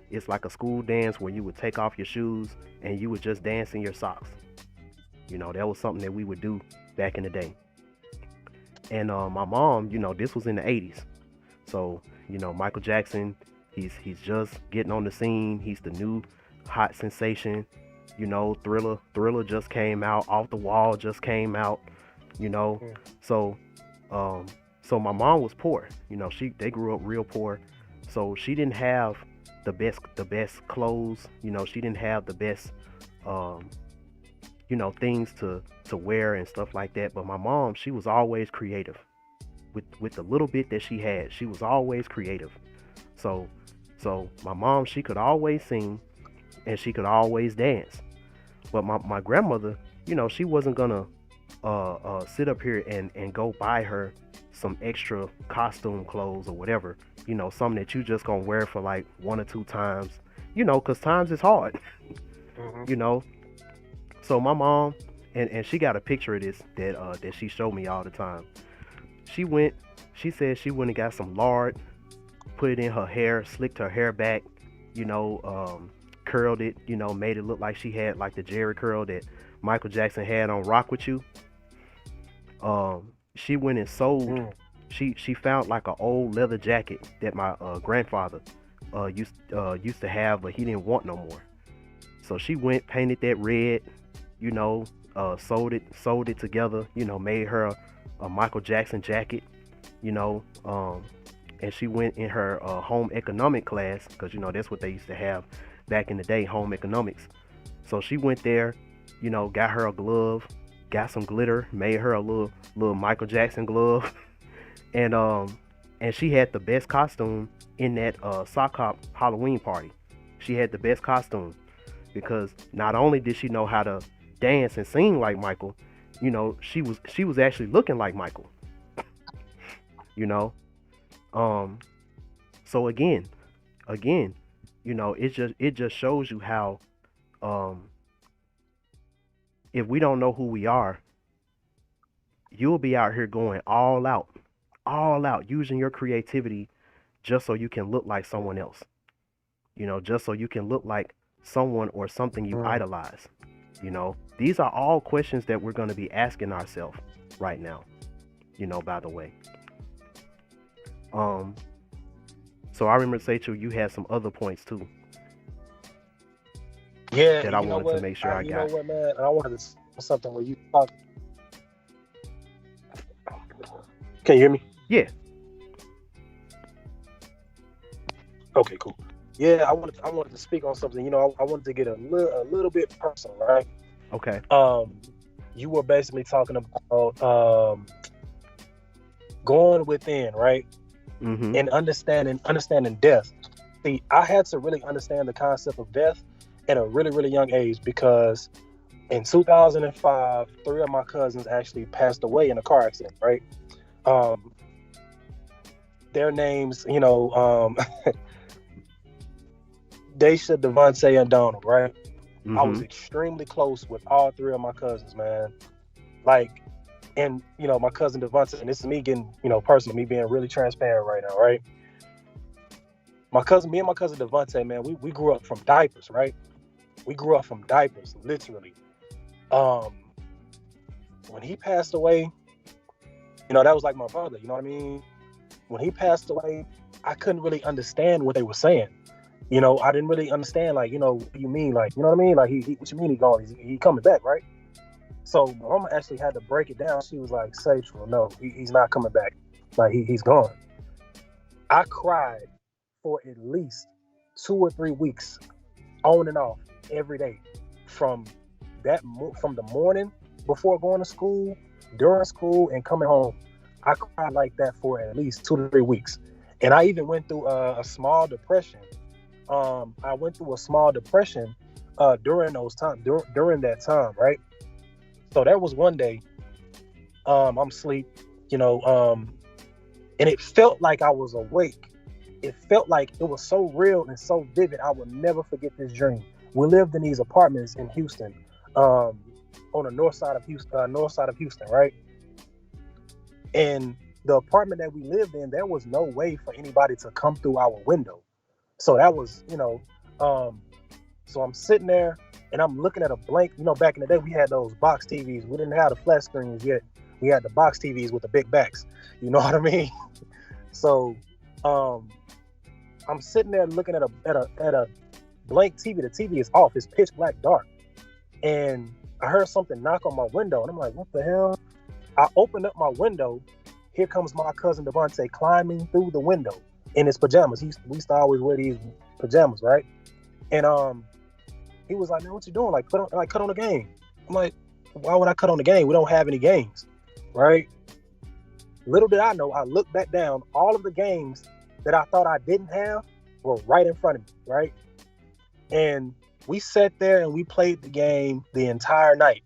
it's like a school dance where you would take off your shoes and you would just dance in your socks. You know, that was something that we would do back in the day. And my mom, you know, this was in the 80s. So, you know, Michael Jackson, he's just getting on the scene. He's the new hot sensation. You know, Thriller just came out. Off the Wall just came out. You know, Mm. so my mom was poor. You know, they grew up real poor. So she didn't have the best clothes. You know, she didn't have the best you know, things to wear and stuff like that. But my mom, she was always creative. With the little bit that she had, she was always creative. So my mom, she could always sing and she could always dance. But my grandmother, you know, she wasn't gonna sit up here and go buy her some extra costume clothes or whatever, you know, something that you just gonna wear for like 1 or 2 times, you know, because times is hard. Mhm. You know. So my mom, and she got a picture of this that she showed me all the time. She said she went and got some lard, put it in her hair, slicked her hair back, you know, curled it, you know, made it look like she had like the Jerry curl that Michael Jackson had on Rock With You. She went and sold. Mm. She found like an old leather jacket that my grandfather used to have, but he didn't want no more. So she went, painted that red, you know, sold it together, you know, made her a Michael Jackson jacket, you know, and she went in her home economic class, because you know that's what they used to have back in the day, home economics. So she went there, you know, got her a glove, got some glitter, made her a little Michael Jackson glove, and she had the best costume in that sock hop Halloween party. She had the best costume because not only did she know how to dance and sing like Michael, you know, she was actually looking like Michael. You know, so again, you know, it just shows you how if we don't know who we are, you'll be out here going all out, using your creativity just so you can look like someone else. You know, just so you can look like someone or something you Mm. idolize. You know, these are all questions that we're going to be asking ourselves right now. You know, by the way. So I remember say to you had some other points too Yeah, that I you know wanted to what? make sure I You know got. what, man? I wanted to say something where you talk. Can you hear me? Yeah. Okay, cool. Yeah, I wanted to speak on something. You know, I wanted to get a little bit personal, right? Okay. You were basically talking about going within, right? Mm-hmm. And understanding death. See, I had to really understand the concept of death at a really, really young age because In 2005, 3 of my cousins actually passed away in a car accident, right? Um, their names, Daisha, Devontae, and Donald, right? I was extremely close with all 3 of my cousins, man. Like, and my cousin Devontae, and this is me getting, personal, me being really transparent right now, right? Me and my cousin Devontae, man, we grew up from diapers, right? We grew up from diapers, literally. When he passed away, that was like my brother, you know what I mean? When he passed away, I couldn't really understand what they were saying. I didn't really understand, like, what do you mean? Like, you know what I mean? Like, what you mean he gone? He coming back, right? So my mama actually had to break it down. She was like, Sage, no, he's not coming back. Like, he's gone. I cried for at least 2 or 3 weeks, on and off, every day, from the morning before going to school, during school, and coming home. I cried like that for at least 2 to 3 weeks, and I even went through a small depression. I went through a small depression during during that time, right? So there was one day, I'm asleep, and it felt like I was awake. It felt like it was so real and so vivid. I will never forget this dream. We lived in these apartments in Houston, on the north side of Houston, right? And the apartment that we lived in, there was no way for anybody to come through our window. So that was, so I'm sitting there and I'm looking at a blank, back in the day, we had those box TVs. We didn't have the flat screens yet. We had the box TVs with the big backs. You know what I mean? So, I'm sitting there looking at a blank TV. The TV is off. It's pitch black dark. And I heard something knock on my window. And I'm like, what the hell? I opened up my window. Here comes my cousin Devontae climbing through the window in his pajamas. We used to always wear these pajamas, right? And he was like, man, what you doing? Like, cut on the game. I'm like, why would I cut on the game? We don't have any games, right? Little did I know, I looked back down, all of the games that I thought I didn't have were right in front of me, right? And we sat there and we played the game the entire night.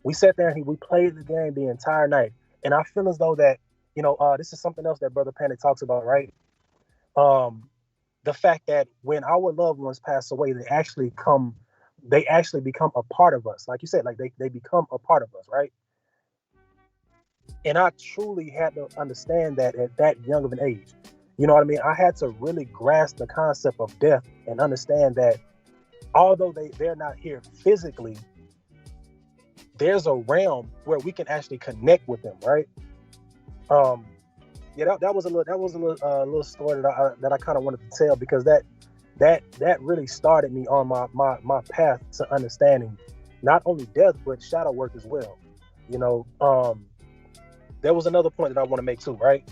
We sat there and we played the game the entire night. And I feel as though that, this is something else that Brother Panic talks about, right? The fact that when our loved ones pass away, they actually become a part of us. Like you said, like they become a part of us, right? And I truly had to understand that at that young of an age. You know what I mean? I had to really grasp the concept of death and understand that although they're not here physically, there's a realm where we can actually connect with them, right? That was a little story that I kind of wanted to tell, because that really started me on my path to understanding not only death but shadow work as well. There was another point that I want to make too, right?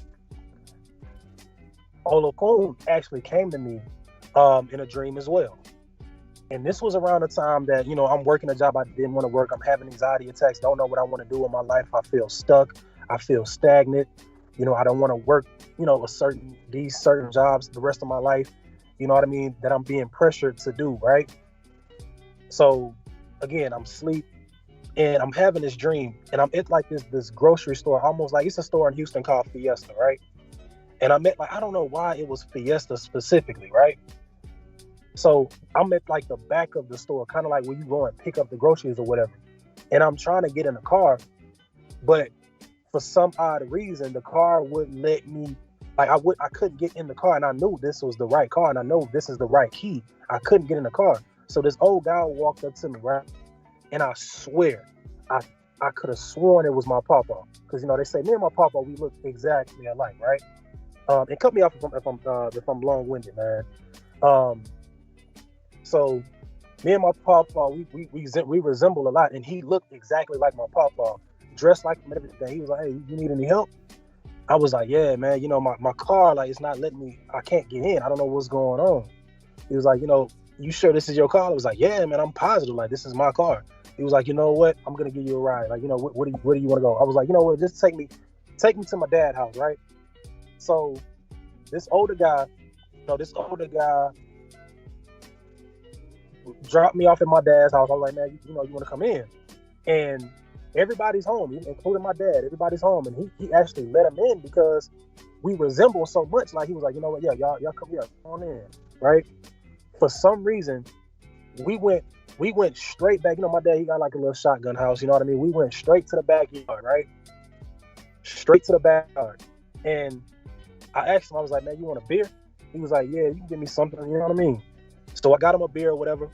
Olokun actually came to me in a dream as well. And this was around the time that, I'm working a job I didn't want to work. I'm having anxiety attacks, don't know what I want to do in my life. I feel stuck. I feel stagnant. I don't want to work, these certain jobs the rest of my life, you know what I mean, that I'm being pressured to do, right? So again, I'm asleep and I'm having this dream, and I'm at like this grocery store, almost like it's a store in Houston called Fiesta, right? And I'm at, like, I don't know why it was Fiesta specifically, right? So I'm at like the back of the store, kind of like where you go and pick up the groceries or whatever. And I'm trying to get in the car, but for some odd reason, the car wouldn't let me, like I couldn't get in the car, and I knew this was the right car, and I know this is the right key. I couldn't get in the car. So this old guy walked up to me, right? And I swear, I could have sworn it was my papa. Because, they say me and my papa, we look exactly alike, right? And cut me off if I'm long-winded, man. So me and my papa, we resemble a lot, and he looked exactly like my papa, dressed like him and everything. He was like, hey, you need any help? I was like, yeah, man, my car, like, it's not letting me, I can't get in. I don't know what's going on. He was like, you sure this is your car? I was like, yeah, man, I'm positive, like, this is my car. He was like, you know what? I'm going to give you a ride. Like, where do you want to go? I was like, you know what? Just take me to my dad's house, right? So this older guy, dropped me off at my dad's house. I was like, man, you know, you want to come in? And everybody's home, including my dad. Everybody's home, and he actually let him in because we resemble so much. Like, he was like, you know what, yeah, y'all come here, come on in, right? For some reason, we went straight back. You know, my dad, he got like a little shotgun house. You know what I mean? We went straight to the backyard, right? Straight to the backyard, and I asked him, I was like, man, you want a beer? He was like, yeah, you can give me something. You know what I mean? So I got him a beer or whatever.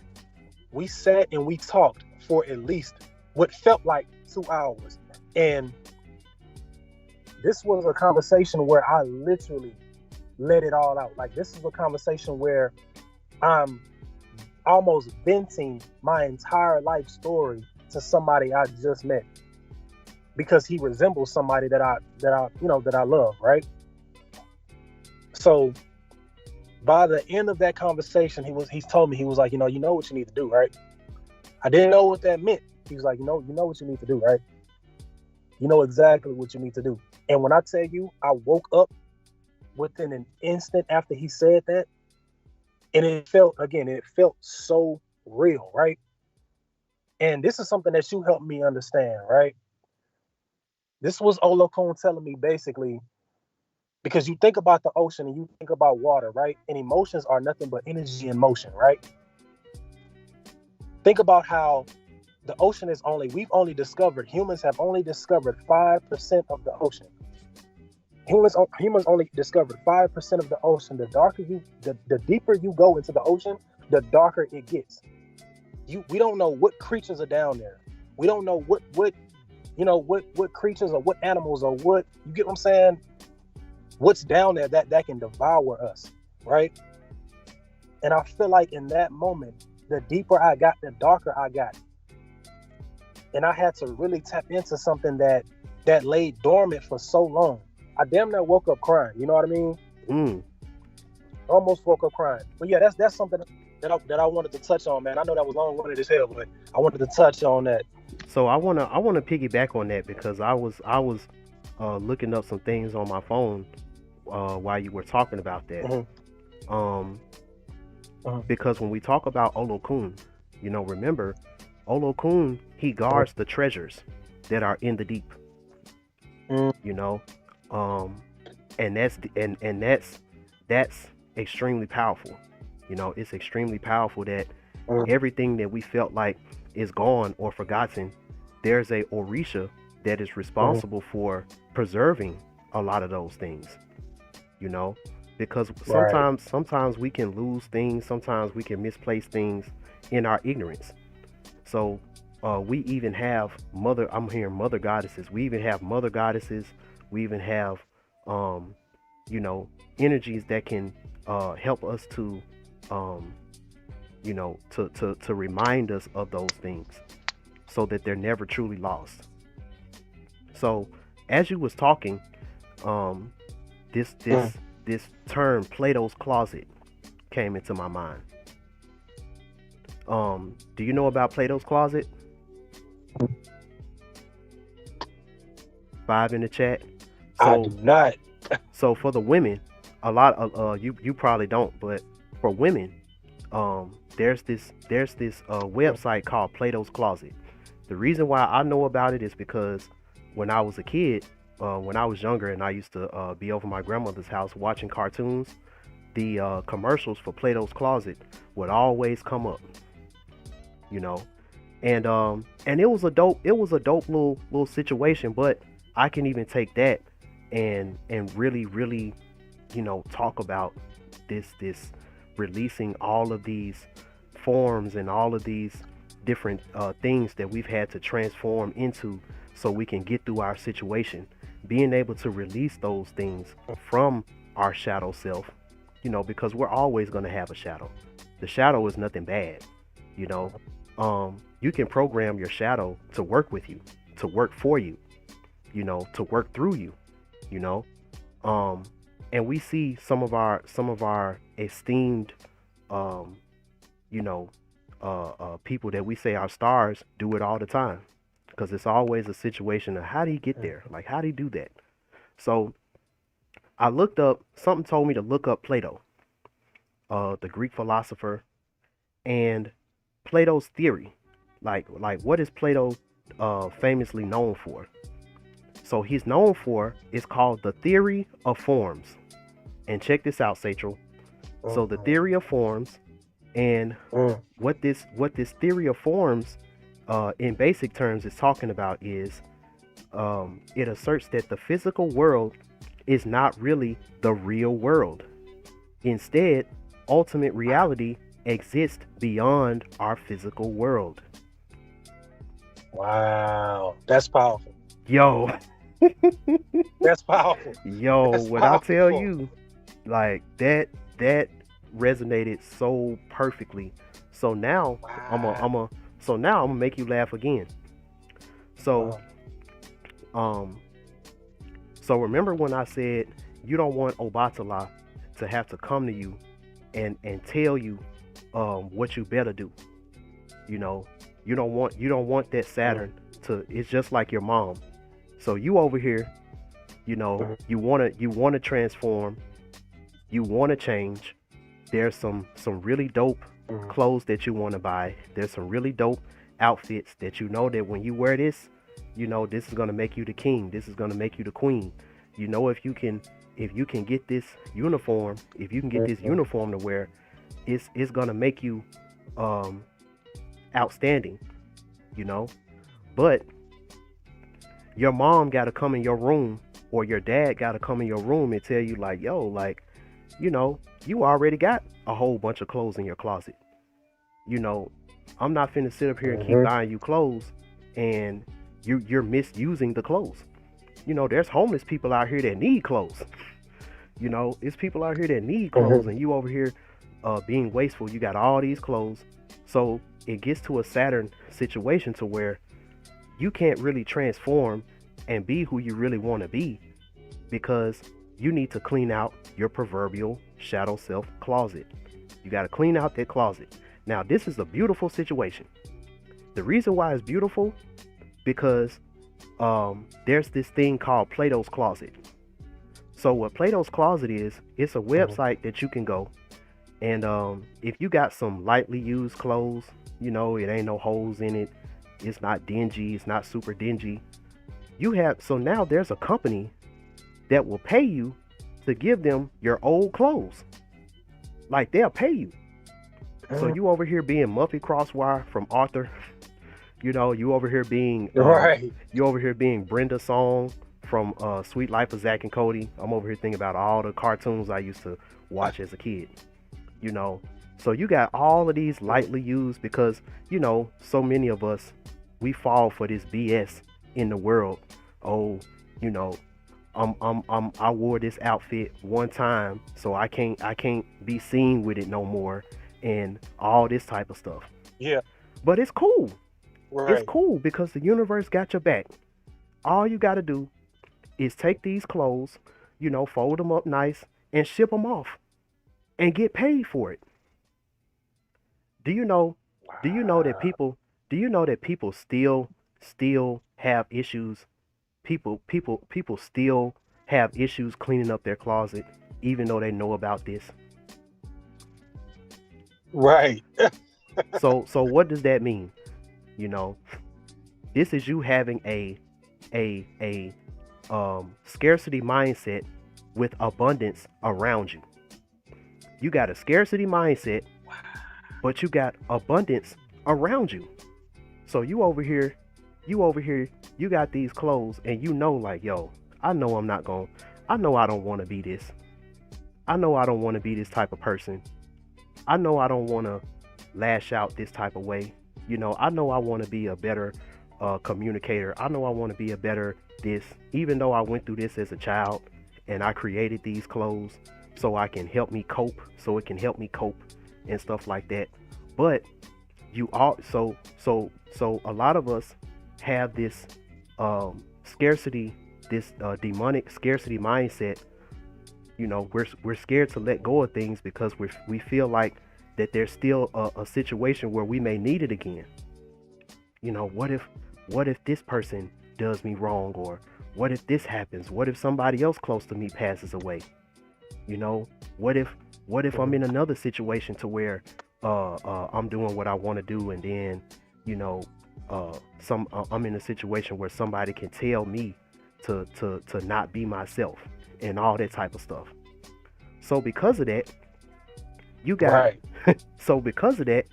We sat and we talked for at least what felt like 2 hours. And this was a conversation where I literally let it all out. Like, this is a conversation where I'm almost venting my entire life story to somebody I just met, because he resembles somebody that I love, right? So by the end of that conversation, he's told me, he was like, you know what you need to do, right? I didn't know what that meant. He was like, you know what you need to do, right? You know exactly what you need to do. And when I tell you, I woke up within an instant after he said that, and it felt so real, right? And this is something that you helped me understand, right? This was Olokun telling me, basically, because you think about the ocean and you think about water, right? And emotions are nothing but energy in motion, right? Think about how the ocean is humans have only discovered 5% of the ocean. Humans only discovered 5% of the ocean. The deeper you go into the ocean, the darker it gets. We don't know what creatures are down there. We don't know what creatures or what animals or what, you get what I'm saying? What's down there that can devour us, right? And I feel like in that moment, the deeper I got, the darker I got. And I had to really tap into something that lay dormant for so long. I damn near woke up crying. You know what I mean? Almost woke up crying. But yeah, that's something that I wanted to touch on, man. I know that was long-winded as hell, but I wanted to touch on that. So I wanna piggyback on that, because I was looking up some things on my phone while you were talking about that. Because when we talk about Olokun, remember, Olokun, he guards the treasures that are in the deep. And that's extremely powerful. It's extremely powerful that everything that we felt like is gone or forgotten, there's a Orisha that is responsible for preserving a lot of those things. Because sometimes we can lose things, sometimes we can misplace things in our ignorance. So we even have mother goddesses. We even have mother goddesses. We even have energies that can help us to to remind us of those things, so that they're never truly lost. So as you was talking, this term Plato's closet came into my mind. Do you know about Plato's closet? 5 in the chat. So, I do not. So for the women, a lot of you probably don't, but for women, there's this website called Plato's Closet. The reason why I know about it is because when I was a kid, when I was younger, and I used to be over my grandmother's house watching cartoons, the commercials for Plato's Closet would always come up, and it was a dope little situation. But I can even take that and really talk about this releasing all of these forms and all of these different things that we've had to transform into, so we can get through our situation, being able to release those things from our shadow self, because we're always going to have a shadow. The shadow is nothing bad. You can program your shadow to work with you, to work for you, to work through you, and we see some of our esteemed people that we say are stars do it all the time, because it's always a situation of how do you get there, like how do you do that. So I looked up, something told me to look up Plato, the Greek philosopher, and Plato's theory. Like what is Plato famously known for? So he's known for, it's called the theory of forms. And check this out, Satchel. So the theory of forms, and what this theory of forms in basic terms is talking about is it asserts that the physical world is not really the real world. Instead, ultimate reality exists beyond our physical world. Wow, that's powerful. Yo, That's powerful. yo, That's what I tell powerful. you, like that resonated so perfectly. So now Wow. so now I'm gonna make you laugh again. So um so remember when I said you don't want Obatala to have to come to you and tell you what you better do. You know, you don't want that Saturn to, it's just like your mom. So you over here, you know, you wanna transform, you wanna change. There's some really dope clothes that you wanna buy. There's some really dope outfits that you know that when you wear this, you know this is gonna make you the king. This is gonna make you the queen. You know, if you can get this uniform, if you can get this uniform to wear, it's gonna make you outstanding, you know. But your mom got to come in your room, or your dad got to come in your room and tell you like, yo, like, you know, you already got a whole bunch of clothes in your closet. You know, I'm not finna sit up here and keep buying you clothes and you're misusing the clothes. You know, there's homeless people out here that need clothes. You know, it's people out here that need clothes, and you over here being wasteful. You got all these clothes. So it gets to a Saturn situation to where you can't really transform and be who you really want to be, because you need to clean out your proverbial shadow self closet. You got to clean out that closet. Now, this is a beautiful situation. The reason why it's beautiful, because there's this thing called Plato's Closet. So what Plato's Closet is, it's a website that you can go, and if you got some lightly used clothes, you know, it ain't no holes in it, it's not dingy, it's not super dingy, so now there's a company that will pay you to give them your old clothes. Like, they'll pay you. So you over here being Muffy Crosswire from Arthur, you know, you over here being Brenda Song from Sweet Life of Zack and Cody. I'm over here thinking about all the cartoons I used to watch as a kid, you know. So you got all of these lightly used, because, you know, so many of us, we fall for this BS in the world. Oh, you know, I wore this outfit one time, so I can't be seen with it no more, and all this type of stuff. Yeah. But it's cool. Right. It's cool because the universe got your back. All you got to do is take these clothes, you know, fold them up nice and ship them off and get paid for it. Do you know that people still have issues? People still have issues cleaning up their closet even though they know about this. Right. So what does that mean? You know, this is you having a scarcity mindset with abundance around you. You got a scarcity mindset, but you got abundance around you. So you over here, you got these clothes, and you know, like, yo, I know I don't want to be this. I know I don't want to be this type of person. I know I don't want to lash out this type of way. You know I want to be a better communicator. I know I want to be a better this, even though I went through this as a child, and I created these clothes so I can help me cope, so it can help me cope and stuff like that. But you all, so a lot of us have this scarcity, this demonic scarcity mindset. You know, we're scared to let go of things because we feel like that there's still a situation where we may need it again. You know, what if this person does me wrong, or what if this happens? What if somebody else close to me passes away? You know, what if I'm in another situation to where I'm doing what I want to do, and then, you know, I'm in a situation where somebody can tell me to not be myself and all that type of stuff. So because of that, you got Right. so because of that,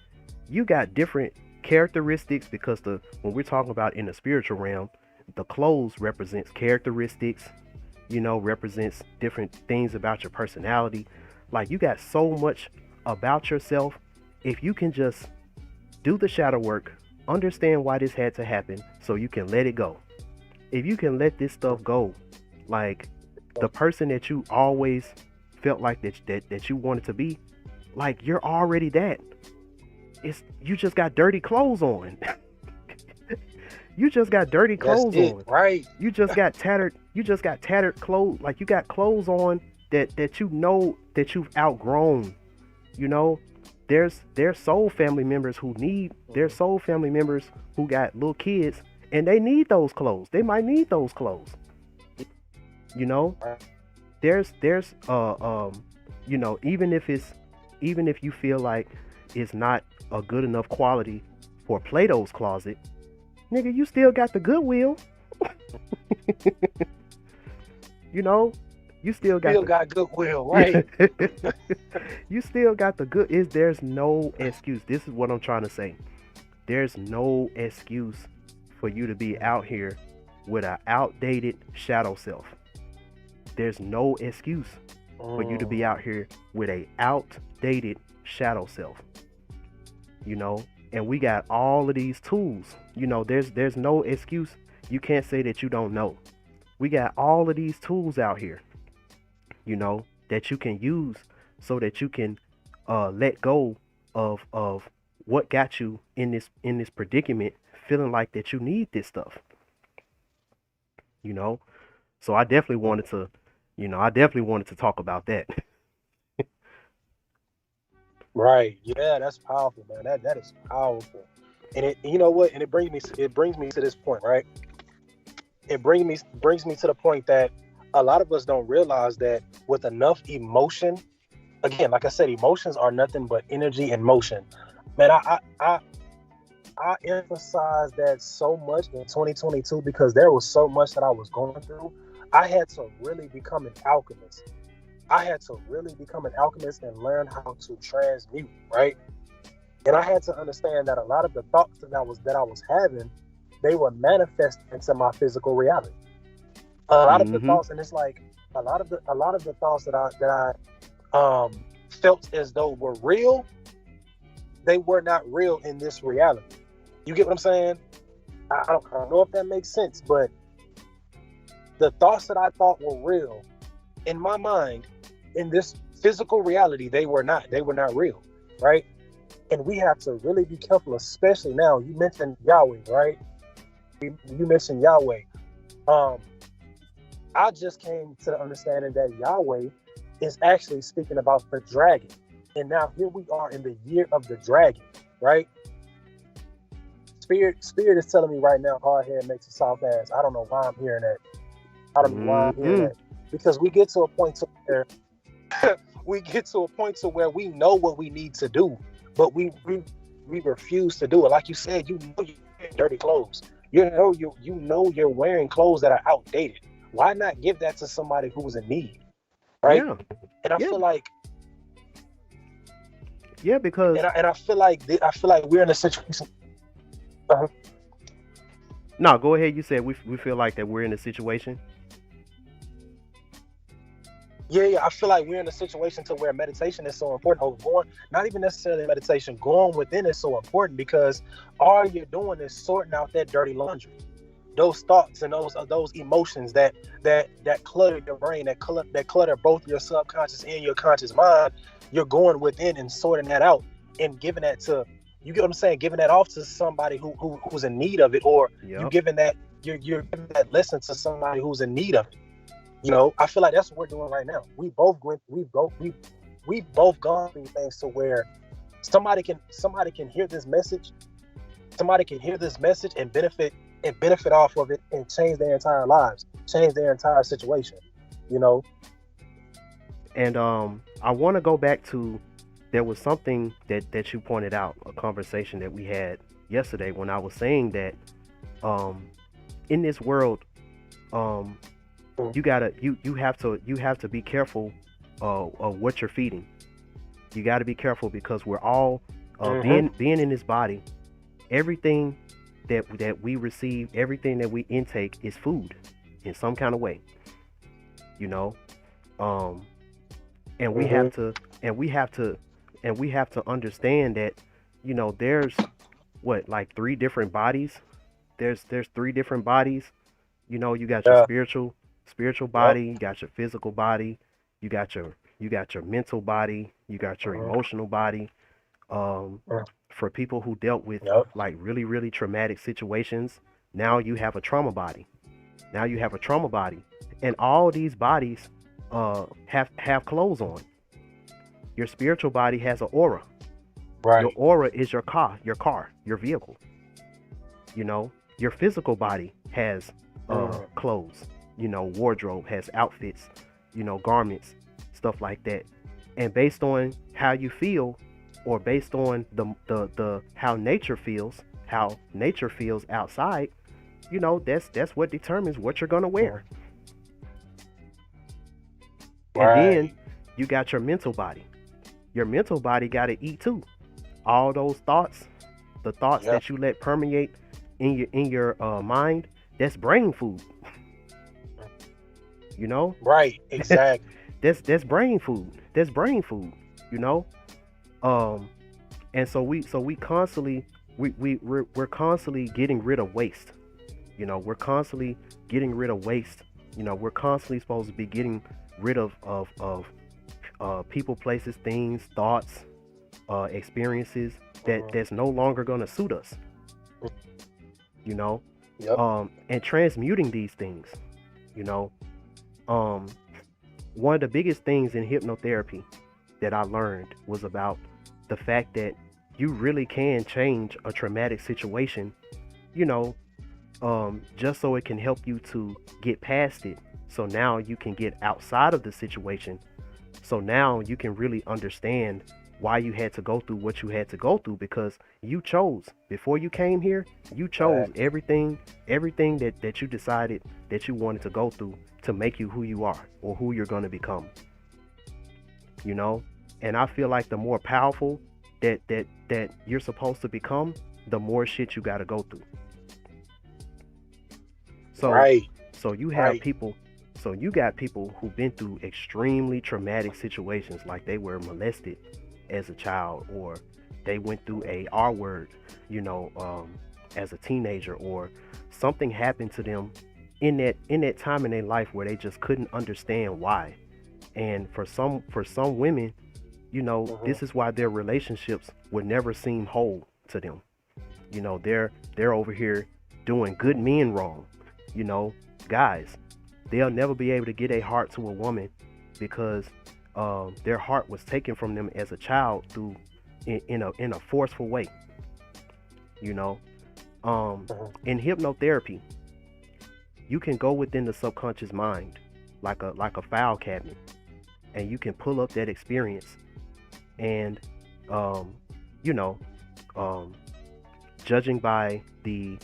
you got different characteristics, because when we're talking about in the spiritual realm, the clothes represents characteristics, represents different things about your personality. Like, you got so much about yourself. If you can just do the shadow work, understand why this had to happen, so you can let it go. If you can let this stuff go, like the person that you always felt like that you wanted to be, like, you're already that. You just got dirty clothes on. You just got dirty clothes on. Right. You just got tattered clothes. Like, you got clothes on that you know that you've outgrown. There's soul family members who got little kids, and they need those clothes. They might need those clothes. There's even if you feel like it's not a good enough quality for Plato's closet, nigga, you still got the Goodwill. You still got Goodwill, right? You still got the good. There's no excuse. This is what I'm trying to say. There's no excuse for you to be out here with an outdated shadow self. There's no excuse for you to be out here with a outdated shadow self. And we got all of these tools. There's no excuse. You can't say that you don't know. We got all of these tools out here, that you can use so that you can let go of what got you in this predicament, feeling like that you need this stuff. So I definitely wanted to talk about that. Right. Yeah, that's powerful, man. That is powerful. And it brings me to this point, right? It brings me to the point that a lot of us don't realize that with enough emotion, again, like I said, emotions are nothing but energy and motion. Man, I emphasize that so much in 2022 because there was so much that I was going through. I had to really become an alchemist. And learn how to transmute, right? And I had to understand that a lot of the thoughts that I was having, they were manifest into my physical reality. A lot of the thoughts, and it's like a lot of the thoughts that I felt as though were real, they were not real in this reality. You get what I'm saying? I don't know if that makes sense, but the thoughts that I thought were real in my mind, in this physical reality, they were not real, right? And we have to really be careful, especially now. You mentioned Yahweh, right? You mentioned Yahweh. I just came to the understanding that Yahweh is actually speaking about the dragon. And now here we are in the year of the dragon, right? Spirit is telling me right now, hard head makes a soft ass. I don't know why I'm hearing that. Because we get to a point to where we know what we need to do, but we refuse to do it. Like you said, you're wearing dirty clothes. You're wearing clothes that are outdated. Why not give that to somebody who's in need, right? Yeah. And I feel like, because I feel like we're in a situation. No, go ahead. You said we feel like that we're in a situation. Yeah, I feel like we're in a situation to where meditation is so important. Not even necessarily meditation, going within is so important, because all you're doing is sorting out that dirty laundry, those thoughts and those emotions that clutter your brain, that clutter both your subconscious and your conscious mind. You're going within and sorting that out and giving that to, you get what I'm saying, giving that off to somebody who's in need of it, or you're giving that lesson to somebody who's in need of it. I feel like that's what we're doing right now. We've both gone through things to where somebody can hear this message. Somebody can hear this message and benefit off of it and change their entire lives, change their entire situation. And I want to go back to there was something that you pointed out, a conversation that we had yesterday when I was saying that in this world, you have to be careful of what you're feeding. You got to be careful because we're all being in this body. Everything that we receive, everything that we intake is food in some kind of way. You know, and we have to understand that, you know, there's what, like three different bodies. There's three different bodies. You know, you got your spiritual body, you got your physical body, you got your mental body, you got your emotional body. For people who dealt with like really, really traumatic situations, now you have a trauma body. Now you have a trauma body. And all these bodies have clothes on. Your spiritual body has an aura. Right. Your aura is your car, your vehicle. You know, your physical body has clothes, you know, wardrobe, has outfits, you know, garments, stuff like that. And based on how you feel, or based on the how nature feels outside, you know, that's what determines what you're gonna wear. And then you got your mental body. Your mental body got to eat too. All those thoughts, the thoughts that you let permeate in your mind, that's brain food. You know? Right, exactly. that's brain food. That's brain food, you know? And so we constantly we're constantly getting rid of waste. You know, we're constantly getting rid of waste. You know, we're constantly supposed to be getting rid of people, places, things, thoughts, experiences that's no longer gonna suit us. You know? And transmuting these things, you know. One of the biggest things in hypnotherapy that I learned was about the fact that you really can change a traumatic situation, you know, just so it can help you to get past it. So now you can get outside of the situation. So now you can really understand why you had to go through what you had to go through, because you chose, before you came here, you chose everything that you decided that you wanted to go through to make you who you are or who you're going to become. You know? And I feel like the more powerful that you're supposed to become, the more shit you got to go through. So you have people, so you got people who've been through extremely traumatic situations, like they were molested as a child, or they went through a R word, you know, as a teenager, or something happened to them in that time in their life where they just couldn't understand why. And for some women, you know, this is why their relationships would never seem whole to them. You know, they're over here doing good men wrong. You know, guys, they'll never be able to get a heart to a woman because their heart was taken from them as a child through in a forceful way. You know, in hypnotherapy, you can go within the subconscious mind like a file cabinet, and you can pull up that experience, and you know, judging by the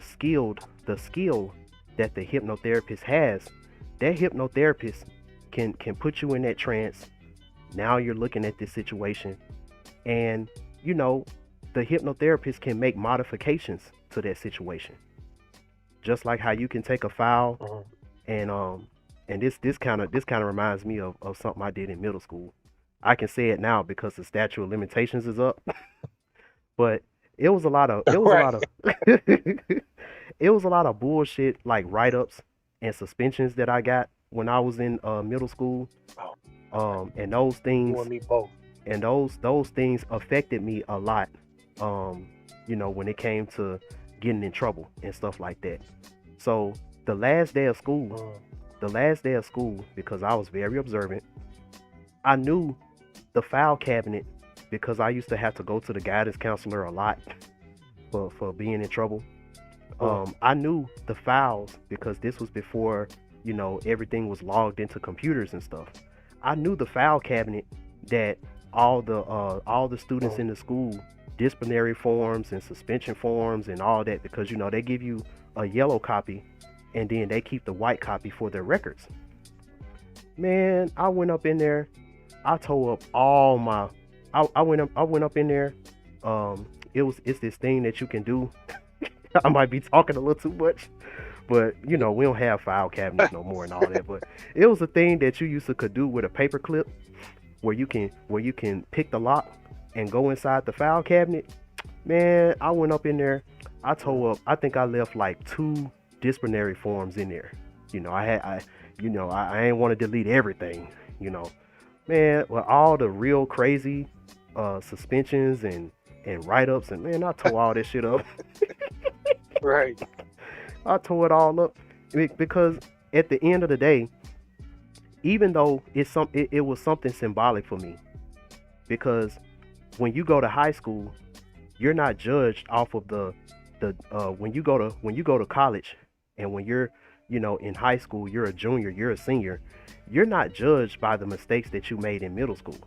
skill that the hypnotherapist has, that hypnotherapist can put you in that trance. Now you're looking at this situation, and you know, the hypnotherapist can make modifications to that situation, just like how you can take a file and this kind of reminds me of something I did in middle school. I can say it now because the statute of limitations is up. But it was a lot of it was a lot of bullshit, like write-ups and suspensions that I got when I was in middle school. And those things, you and me both. And those things affected me a lot. You know, when it came to getting in trouble and stuff like that. So the last day of school, because I was very observant, I knew the file cabinet because I used to have to go to the guidance counselor a lot for being in trouble. I knew the files because this was before, you know, everything was logged into computers and stuff. I knew the file cabinet that all the students in the school disciplinary forms and suspension forms and all that, because they give you a yellow copy and then they keep the white copy for their records. Man, I went up in there, I tore up all my I went up in there. It's this thing that you can do. I might be talking a little too much, but we don't have file cabinets no more and all that. But it was a thing that you used to could do with a paper clip, where you can pick the lock and go inside the file cabinet. Man, I went up in there. I tore up. I think I left like 2 disciplinary forms in there. I ain't want to delete everything. Man, well, all the real crazy suspensions and write-ups, and man, I tore all this shit up. Right. I tore it all up because at the end of the day, even though it was something symbolic for me, because when you go to high school, you're not judged off of the when you go to college, and when you're in high school, you're a junior, you're a senior, you're not judged by the mistakes that you made in middle school.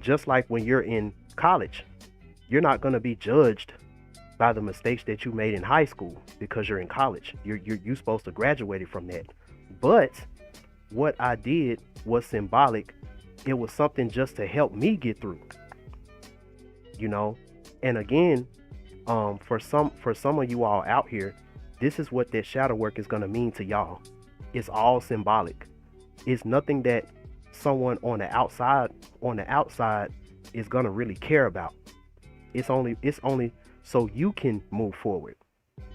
Just like when you're in college, you're not going to be judged by the mistakes that you made in high school because you're in college. You're supposed to graduate from that. But what I did was symbolic. It was something just to help me get through. And again, for some of you all out here, this is what that shadow work is going to mean to y'all. It's all symbolic. It's nothing that someone on the outside is going to really care about. It's only so you can move forward.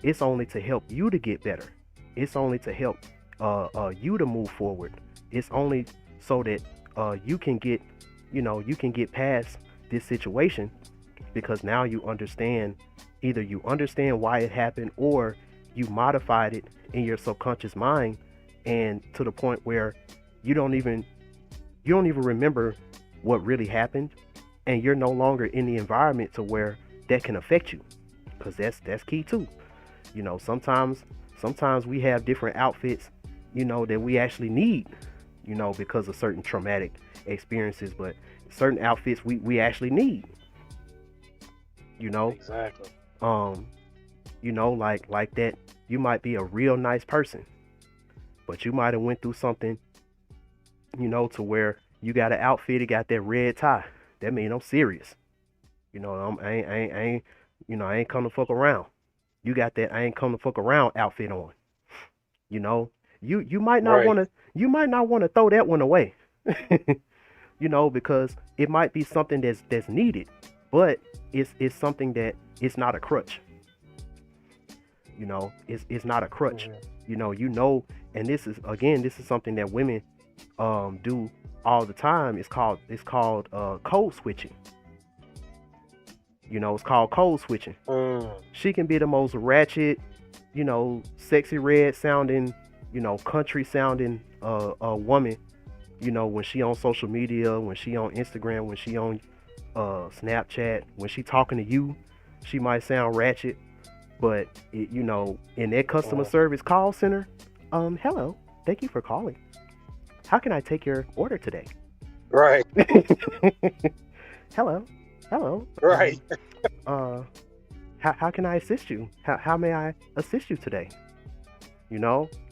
It's only to help you to get better. It's only to help you to move forward. It's only so that you can get past this situation, because now you understand, either you understand why it happened, or you modified it in your subconscious mind, and to the point where you don't even remember what really happened, and you're no longer in the environment to where that can affect you, because that's key too. Sometimes we have different outfits that we actually need, because of certain traumatic experiences, but certain outfits we actually need. Exactly. Like that, you might be a real nice person, but you might have went through something, to where you got an outfit, it got that red tie. That means I'm serious. I ain't come to fuck around. You got that I ain't come to fuck around outfit on. You might not want to throw that one away. Because it might be something that's needed, but it's something that it's not a crutch. It's not a crutch. Mm-hmm. And this is something that women do all the time. It's called code switching. It's called code switching. She can be the most ratchet, sexy red sounding, country sounding woman, when she on social media, when she on Instagram, when she on Snapchat, when she talking to you, she might sound ratchet, but in that customer service call center, hello, thank you for calling. How can I take your order today? Right. Hello. Right. How can I assist you? How may I assist you today?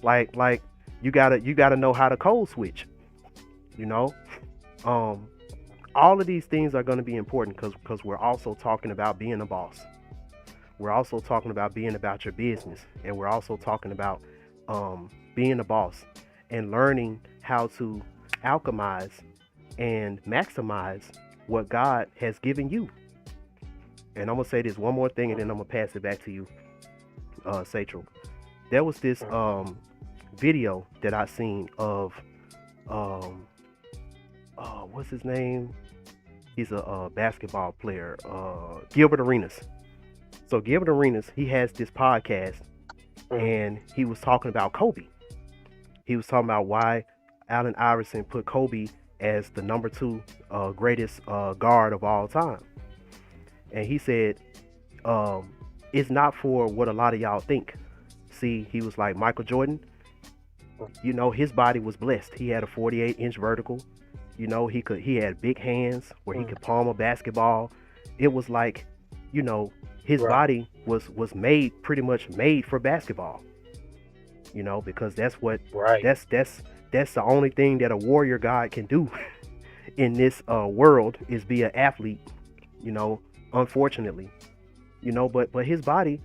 Like you gotta know how to code switch. All of these things are going to be important because we're also talking about being a boss. We're also talking about being about your business, and we're also talking about being a boss and learning how to alchemize and maximize what God has given you. And I'm gonna say this one more thing, and then I'm gonna pass it back to you, Satchel. There was this video that I seen of what's his name? He's a basketball player, Gilbert Arenas. So Gilbert Arenas, he has this podcast, and he was talking about Kobe. He was talking about why Allen Iverson put Kobe as the number 2 greatest guard of all time. And he said, it's not for what a lot of y'all think. See, he was like, Michael Jordan, you know, his body was blessed. He had a 48-inch vertical. You know, he had big hands where he could palm a basketball. It was like, you know, his body was made, pretty much made for basketball. You know, because that's what that's the only thing that a warrior god can do in this world, is be an athlete, you know, unfortunately. You know, but his body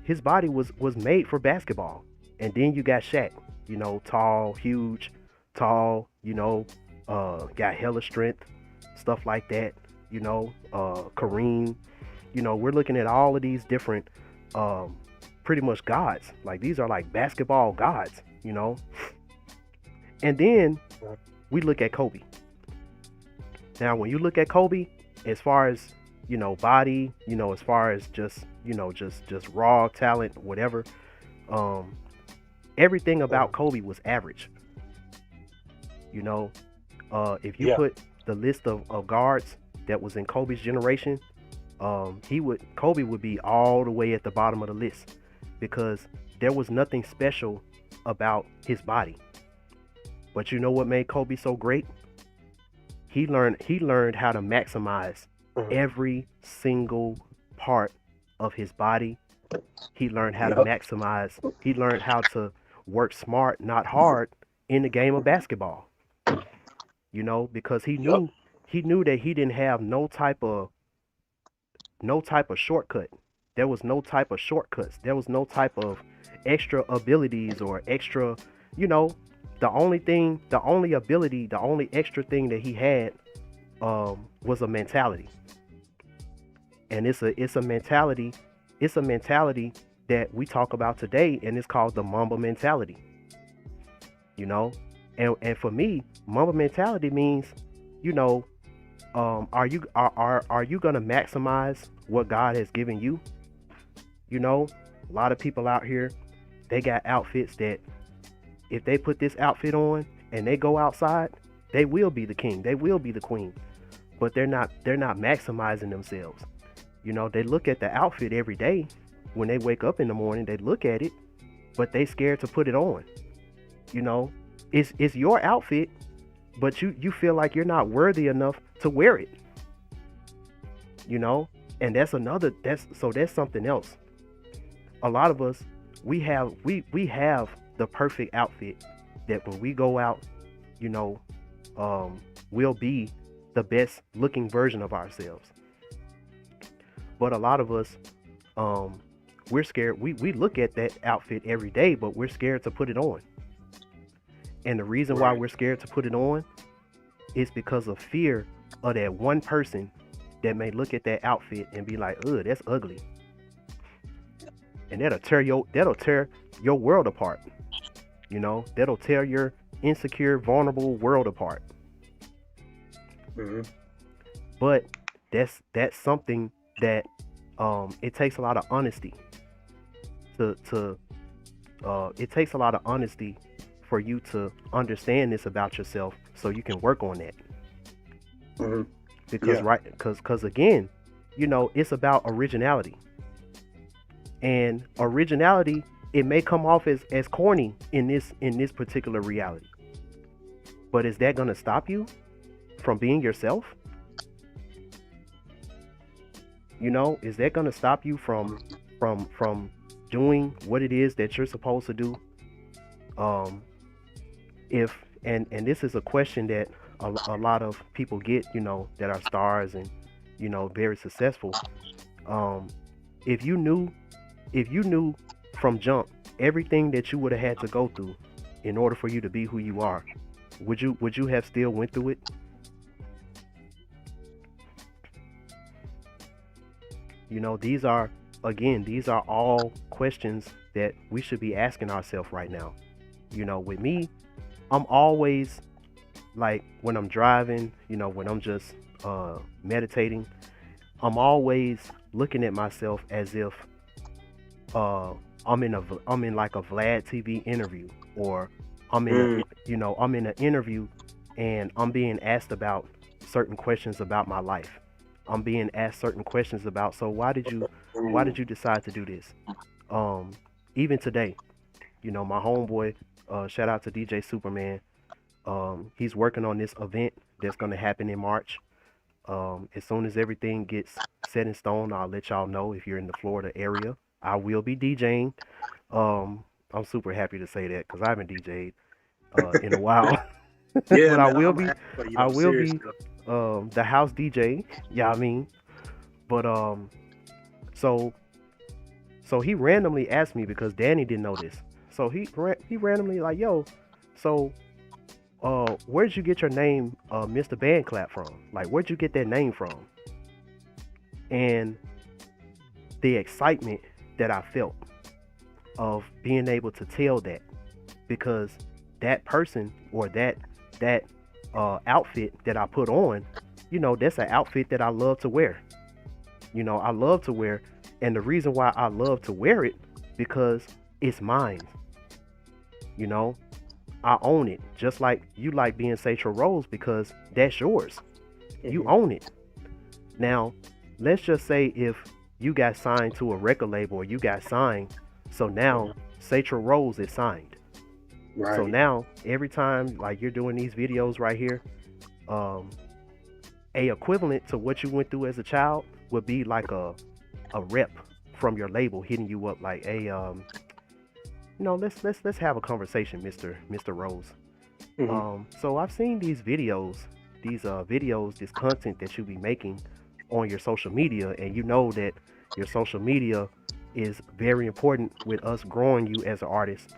was made for basketball. And then you got Shaq, you know, tall, huge, tall, you know, got hella strength, stuff like that, you know, Kareem. You know, we're looking at all of these different pretty much gods. Like, these are like basketball gods, you know. And then we look at Kobe. Now, when you look at Kobe, as far as, you know, body, you know, as far as just, you know, just raw talent, whatever, everything about Kobe was average. You know, if you put the list of guards that was in Kobe's generation, Kobe would be all the way at the bottom of the list, because there was nothing special about his body. But you know what made Kobe so great? He learned how to maximize every single part of his body. He learned how to maximize. He learned how to work smart, not hard, in the game of basketball. You know, because he knew that he didn't have no type of shortcut. There was no type of shortcuts. There was no type of extra abilities or extra, you know, the only ability, the only extra thing that he had was a mentality. And it's a mentality that we talk about today, and it's called the Mamba mentality. You know, and for me, Mamba mentality means, you know, are you gonna maximize what God has given you? You know, a lot of people out here, they got outfits that if they put this outfit on and they go outside, they will be the king, they will be the queen. But they're not maximizing themselves. You know, they look at the outfit every day. When they wake up in the morning, they look at it, but they scared to put it on. You know, it's your outfit, but you feel like you're not worthy enough to wear it. You know, and that's something else. A lot of us, we have the perfect outfit that when we go out, you know, we'll be the best looking version of ourselves. But a lot of us, we're scared. We look at that outfit every day, but we're scared to put it on. And the reason why we're scared to put it on is because of fear of that one person that may look at that outfit and be like, "Ugh, that's ugly," and that'll tear your world apart. You know, that'll tear your insecure, vulnerable world apart. But that's something that it takes a lot of honesty it takes a lot of honesty for you to understand this about yourself, so you can work on that. Because again, you know, it's about originality. And originality, it may come off as corny in this particular reality. But is that going to stop you from being yourself? You know, is that going to stop you from doing what it is that you're supposed to do? If this is a question that a lot of people get, you know, that are stars and, you know, very successful. If you knew from jump everything that you would have had to go through in order for you to be who you are, would you have still went through it? You know, these are all questions that we should be asking ourselves right now. You know, with me, I'm always, like, when I'm driving, you know, when I'm just meditating, I'm always looking at myself as if I'm in like a Vlad TV interview, or I'm in I'm in an interview and I'm being asked about certain questions about my life. I'm being asked certain questions about, so why did you decide to do this? Even today, you know, my homeboy, Shout out to DJ Superman. He's working on this event that's going to happen in March. As soon as everything gets set in stone, I'll let y'all know. If you're in the Florida area, I will be DJing. I'm super happy to say that because I haven't DJed in a while. Yeah, But I man, will I'm be. happy for you, I though, will be seriously. the house DJ. Yeah, I mean, but so he randomly asked me because Danny didn't know this. So he randomly like, yo, so where'd you get your name, Mr.BandClap from? Like, where'd you get that name from? And the excitement that I felt of being able to tell that, because that person or that outfit that I put on, that's an outfit that I love to wear. I love to wear, and the reason why I love to wear it because it's mine. I own it, just like you like being Satchel Rose because that's yours. You own it. Now, let's just say if you got signed to a record label or you got signed, so now Satchel Rose is signed. Right. So now every time like you're doing these videos right here, a equivalent to what you went through as a child would be like a rep from your label hitting you up like, hey, let's have a conversation, Mr. Rose. So I've seen these videos, this content that you be making on your social media, and you know that your social media is very important with us growing you as an artist.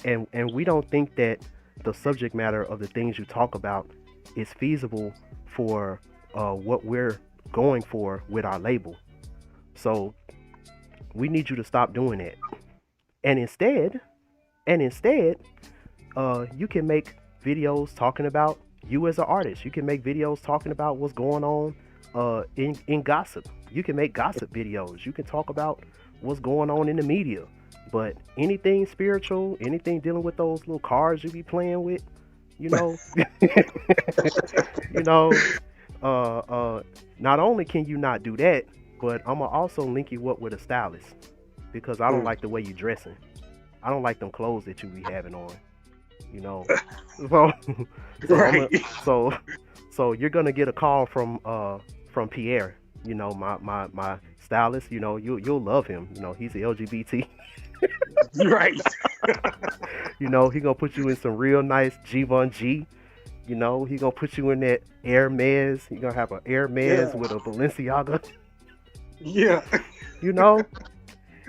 And we don't think that the subject matter of the things you talk about is feasible for what we're going for with our label. So we need you to stop doing that. And instead, you can make videos talking about you as an artist. You can make videos talking about what's going on in gossip. You can make gossip videos. You can talk about what's going on in the media. But anything spiritual, anything dealing with those little cards you be playing with, not only can you not do that, but I'm gonna also link you up with a stylist because I don't like the way you dressing. I don't like them clothes that you be having on, So you're gonna get a call from Pierre, my stylist. You'll love him. He's a LGBT. Right. He gonna put you in some real nice Givenchy. He gonna put you in that Hermes. He gonna have an Hermes with a Balenciaga. Yeah.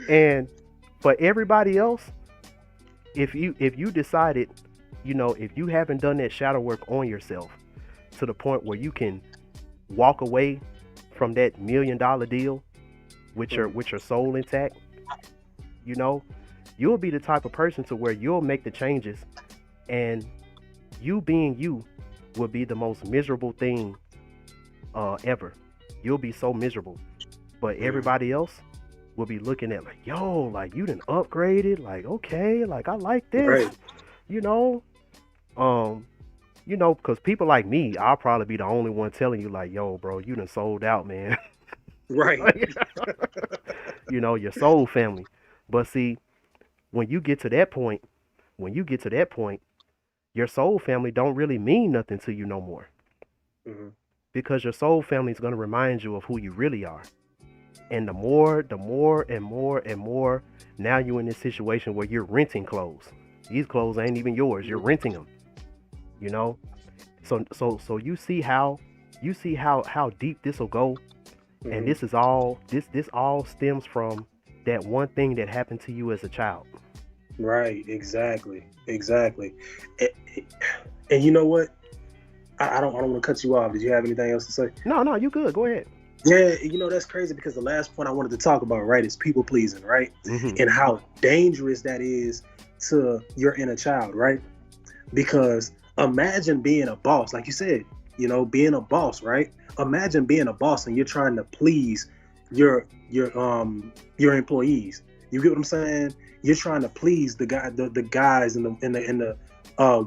And for everybody else, if you decided, if you haven't done that shadow work on yourself to the point where you can walk away from that $1 million deal with your soul intact, you'll be the type of person to where you'll make the changes, and you being you will be the most miserable thing ever. You'll be so miserable, but everybody else will be looking at like, yo, like you done upgraded, like, okay, like I like this, Right. Because people like me, I'll probably be the only one telling you like, yo, bro, you done sold out, man. Right. Your soul family. But see, when you get to that point, your soul family don't really mean nothing to you no more. Because your soul family is going to remind you of who you really are. And the more and more, now you're in this situation where you're renting clothes. These clothes ain't even yours. You're renting them. So you see how deep this will go. And this is all this all stems from that one thing that happened to you as a child. Right. Exactly. And you know what? I don't want to cut you off. Did you have anything else to say? No, you good. Go ahead. Yeah, that's crazy because the last point I wanted to talk about, right, is people pleasing, right? And how dangerous that is to your inner child, right? Because imagine being a boss, like you said, being a boss, right? Imagine being a boss and you're trying to please your employees. You get what I'm saying? You're trying to please the guys and the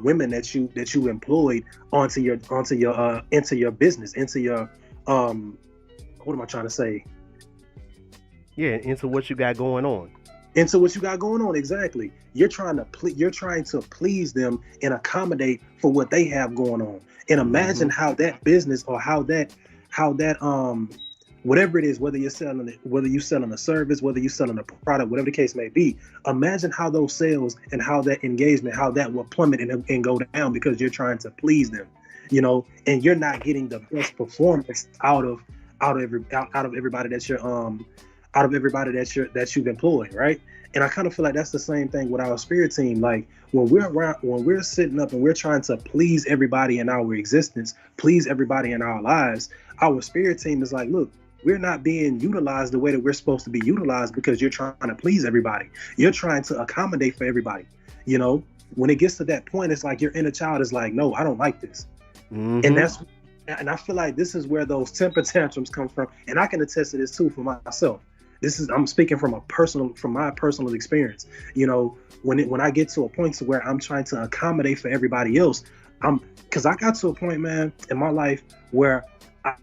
women that you employed into your business, into your what am I trying to say? Yeah, into what you got going on. into what you got going on. Exactly. You're trying to please them and accommodate for what they have going on. And imagine how that business, or how that whatever it is, whether you're selling it, whether you're selling a service, whether you're selling a product, whatever the case may be, imagine how those sales and how that engagement, how that will plummet and go down because you're trying to please them, and you're not getting the best performance out of everybody that you've employed, right? And I kind of feel like that's the same thing with our spirit team. Like when we're sitting up and we're trying to please everybody in our existence, please everybody in our lives, our spirit team is like, look, we're not being utilized the way that we're supposed to be utilized because you're trying to please everybody. You're trying to accommodate for everybody. When it gets to that point, it's like your inner child is like, no, I don't like this. And I feel like this is where those temper tantrums come from. And I can attest to this too for myself. I'm speaking from my personal experience. When I get to a point to where I'm trying to accommodate for everybody else, because I got to a point, man, in my life where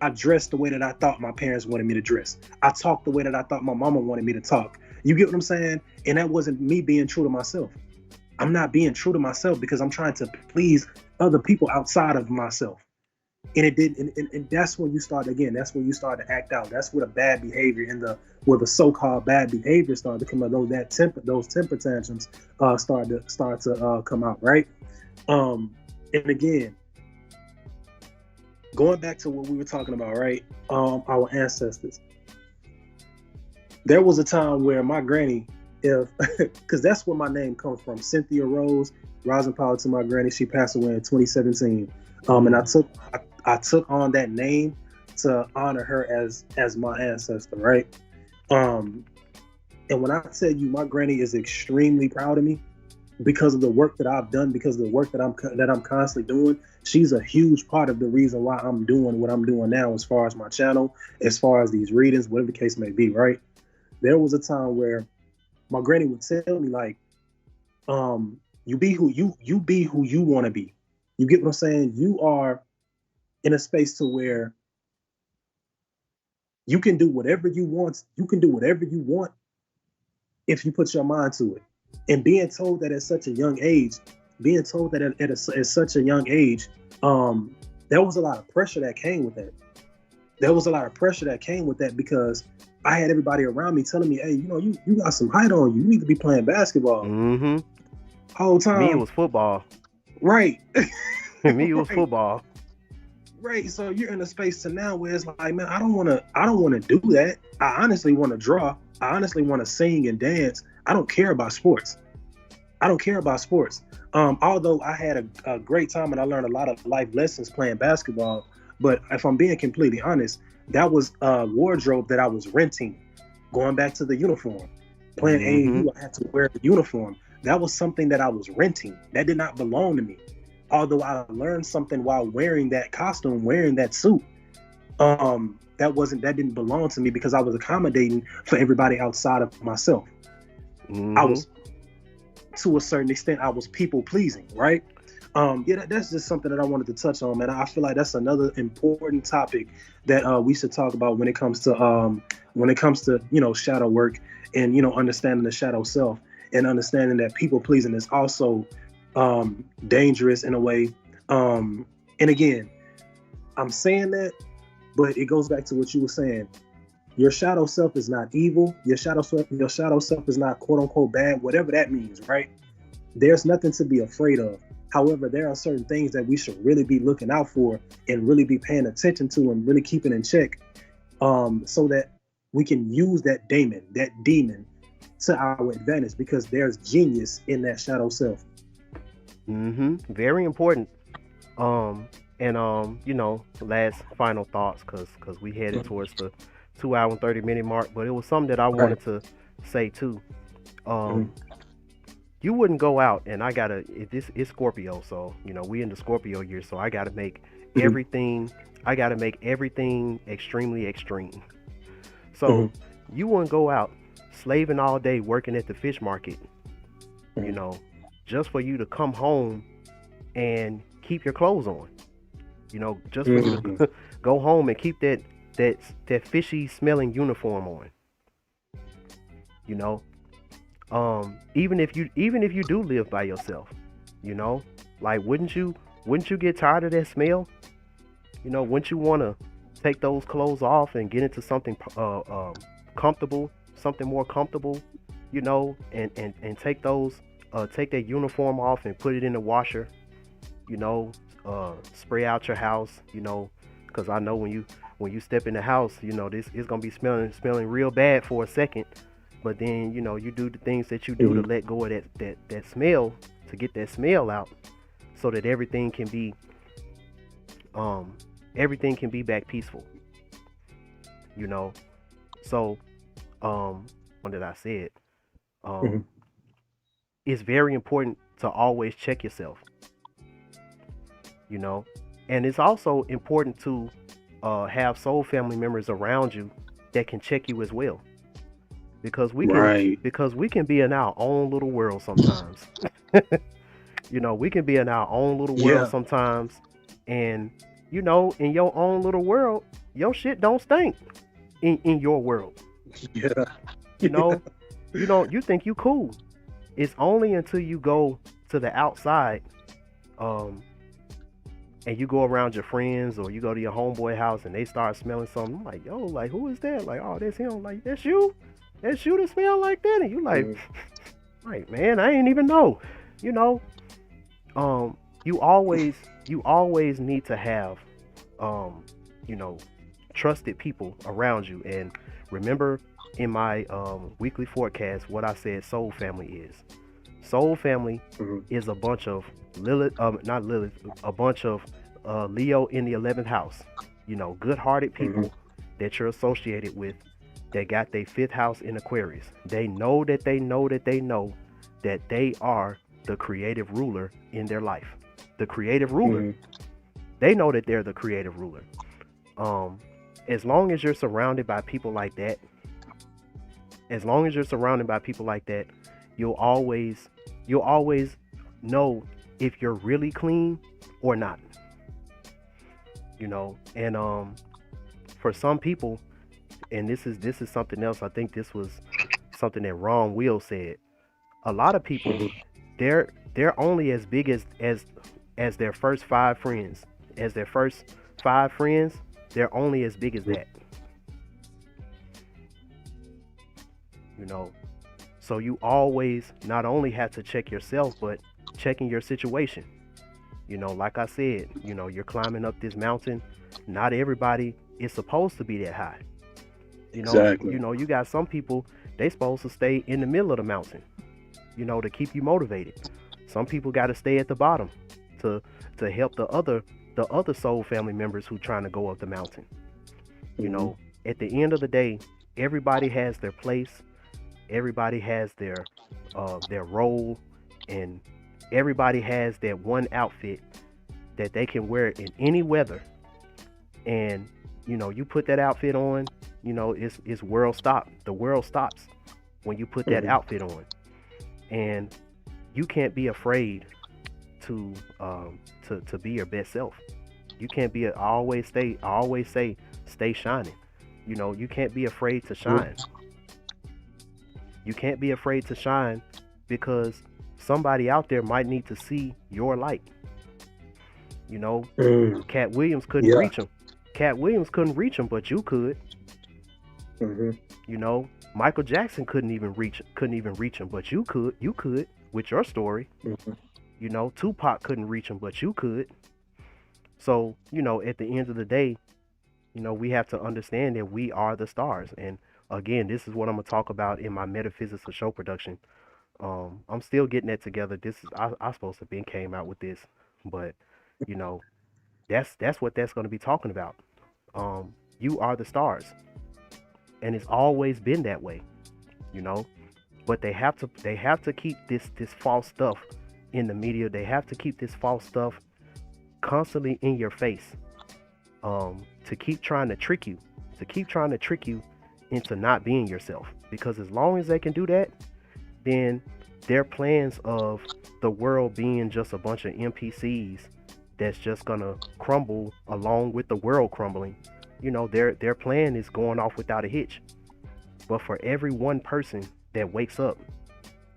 I dressed the way that I thought my parents wanted me to dress. I talked the way that I thought my mama wanted me to talk. You get what I'm saying? And that wasn't me being true to myself. I'm not being true to myself because I'm trying to please other people outside of myself. And it did, and that's when you start to act out. That's where the bad behavior where the so-called bad behavior started to come out. Those temper tantrums start to come out, right? And again, going back to what we were talking about, right? Our ancestors. There was a time where my granny, because that's where my name comes from, Cynthia Rose, rising power to my granny. She passed away in 2017. And I took on that name to honor her as my ancestor, right? And when I tell you my granny is extremely proud of me because of the work that I've done, because of the work that I'm constantly doing, she's a huge part of the reason why I'm doing what I'm doing now, as far as my channel, as far as these readings, whatever the case may be, right? There was a time where my granny would tell me, like, you be who you want to be. You get what I'm saying? You are in a space to where you can do whatever you want. You can do whatever you want if you put your mind to it. And being told that at such a young age, there was a lot of pressure that came with that. Because I had everybody around me telling me, hey, you got some height on you. You need to be playing basketball. Whole time. Me, it was football. Right. Me, it was football. Right. So you're in a space to now where it's like, man, I don't want to do that. I honestly want to draw. I honestly want to sing and dance. I don't care about sports. Although I had a great time and I learned a lot of life lessons playing basketball. But if I'm being completely honest, that was a wardrobe that I was renting. Going back to the uniform, playing AAU, I had to wear the uniform. That was something that I was renting. That did not belong to me. Although I learned something while wearing that costume, wearing that suit, that didn't belong to me because I was accommodating for everybody outside of myself. I was, to a certain extent, I was people pleasing, right? That's just something that I wanted to touch on, man. I feel like that's another important topic that we should talk about when it comes to shadow work and understanding the shadow self and understanding that people pleasing is also dangerous in a way. And again, I'm saying that, but it goes back to what you were saying. Your shadow self is not evil. Your shadow self is not quote unquote bad, whatever that means, right? There's nothing to be afraid of. However, there are certain things that we should really be looking out for and really be paying attention to and really keeping in check, so that we can use that demon to our advantage, because there's genius in that shadow self. Very important. Last final thoughts, because we headed towards the 2 hour and 30-minute mark, but it was something that I wanted to say too. You wouldn't go out, and it's Scorpio, so we in the Scorpio year, so I gotta make everything extremely extreme. So you wouldn't go out slaving all day working at the fish market, just for you to come home and keep your clothes on, just for you to go home and keep that fishy smelling uniform on, Even if you do live by yourself, you know, like wouldn't you get tired of that smell? You know, wouldn't you want to take those clothes off and get into something comfortable, something more comfortable, you know, and take that uniform off and put it in the washer, you know, spray out your house, you know, because I know when you step in the house, you know, this is gonna be smelling real bad for a second, but then you know you do the things that you do to let go of that smell, to get that smell out, so that everything can be back peaceful, you know. So what did I say? Mhm. It's very important to always check yourself, you know, and it's also important to have soul family members around you that can check you as well, because Right. we can be in our own little world sometimes. You know, we can be in our own little world Yeah. sometimes, and you know, in your own little world, your shit don't stink in your world. Yeah. You know, you think you cool. It's only until you go to the outside, um, and you go around your friends or you go to your homeboy house and they start smelling something. I'm like, yo, like who is that? Like, oh, that's him. Like, that's you. That's you that smell like that. And you like, Mhm. like, man, I ain't even know. You know, um, you always need to have, um, you know, trusted people around you. And remember, in my weekly forecast, what I said soul family is. Soul family Mhm. is a bunch of Lilith, not Lilith, a bunch of Leo in the 11th house. You know, good-hearted Mhm. people that you're associated with that got their fifth house in Aquarius. They know that they know that they know that they are the creative ruler in their life. The creative ruler. Mhm. They know that they're the creative ruler. Um, as long as you're surrounded by people like that, as long as you're surrounded by people like that, you'll always you'll always know if you're really clean or not, you know. And for some people, and this is something else, I think this was something that Ron Will said. A lot of people, Mhm. they're only as big as their first five friends. As their first five friends, they're only as big as that, you know. So you always not only have to check yourself, but checking your situation. You know, like I said, you know, you're climbing up this mountain. Not everybody is supposed to be that high. Exactly. You got some people, they supposed to stay in the middle of the mountain, you know, to keep you motivated. Some people got to stay at the bottom to help the other soul family members who trying to go up the mountain. You Mhm. know, at the end of the day, everybody has their place. Everybody has their role, and everybody has that one outfit that they can wear in any weather. And you know, you put that outfit on, you know, it's world stop. The world stops when you put that Mhm. outfit on, and you can't be afraid to to be your best self. You can't be. I always say, stay shining. You know, you can't be afraid to Yeah. shine. You can't be afraid to shine because somebody out there might need to see your light. You know, Mm. Cat Williams couldn't Yeah. reach him. Cat Williams couldn't reach him, but you could. Mhm. You know, Michael Jackson couldn't even reach him, but you could. You could with your story. Mhm. You know, Tupac couldn't reach him, but you could. So, you know, at the end of the day, you know, we have to understand that we are the stars. And again, this is what I'm gonna talk about in my metaphysics of show production. I'm still getting that together. I supposed to been came out with this, but you know, that's what that's gonna be talking about. You are the stars, and it's always been that way, you know. But they have to keep this false stuff in the media. They have to keep this false stuff constantly in your face, to keep trying to trick you, into not being yourself. Because as long as they can do that, then their plans of the world being just a bunch of NPCs that's just gonna crumble along with the world crumbling, you know, their plan is going off without a hitch. But for every one person that wakes up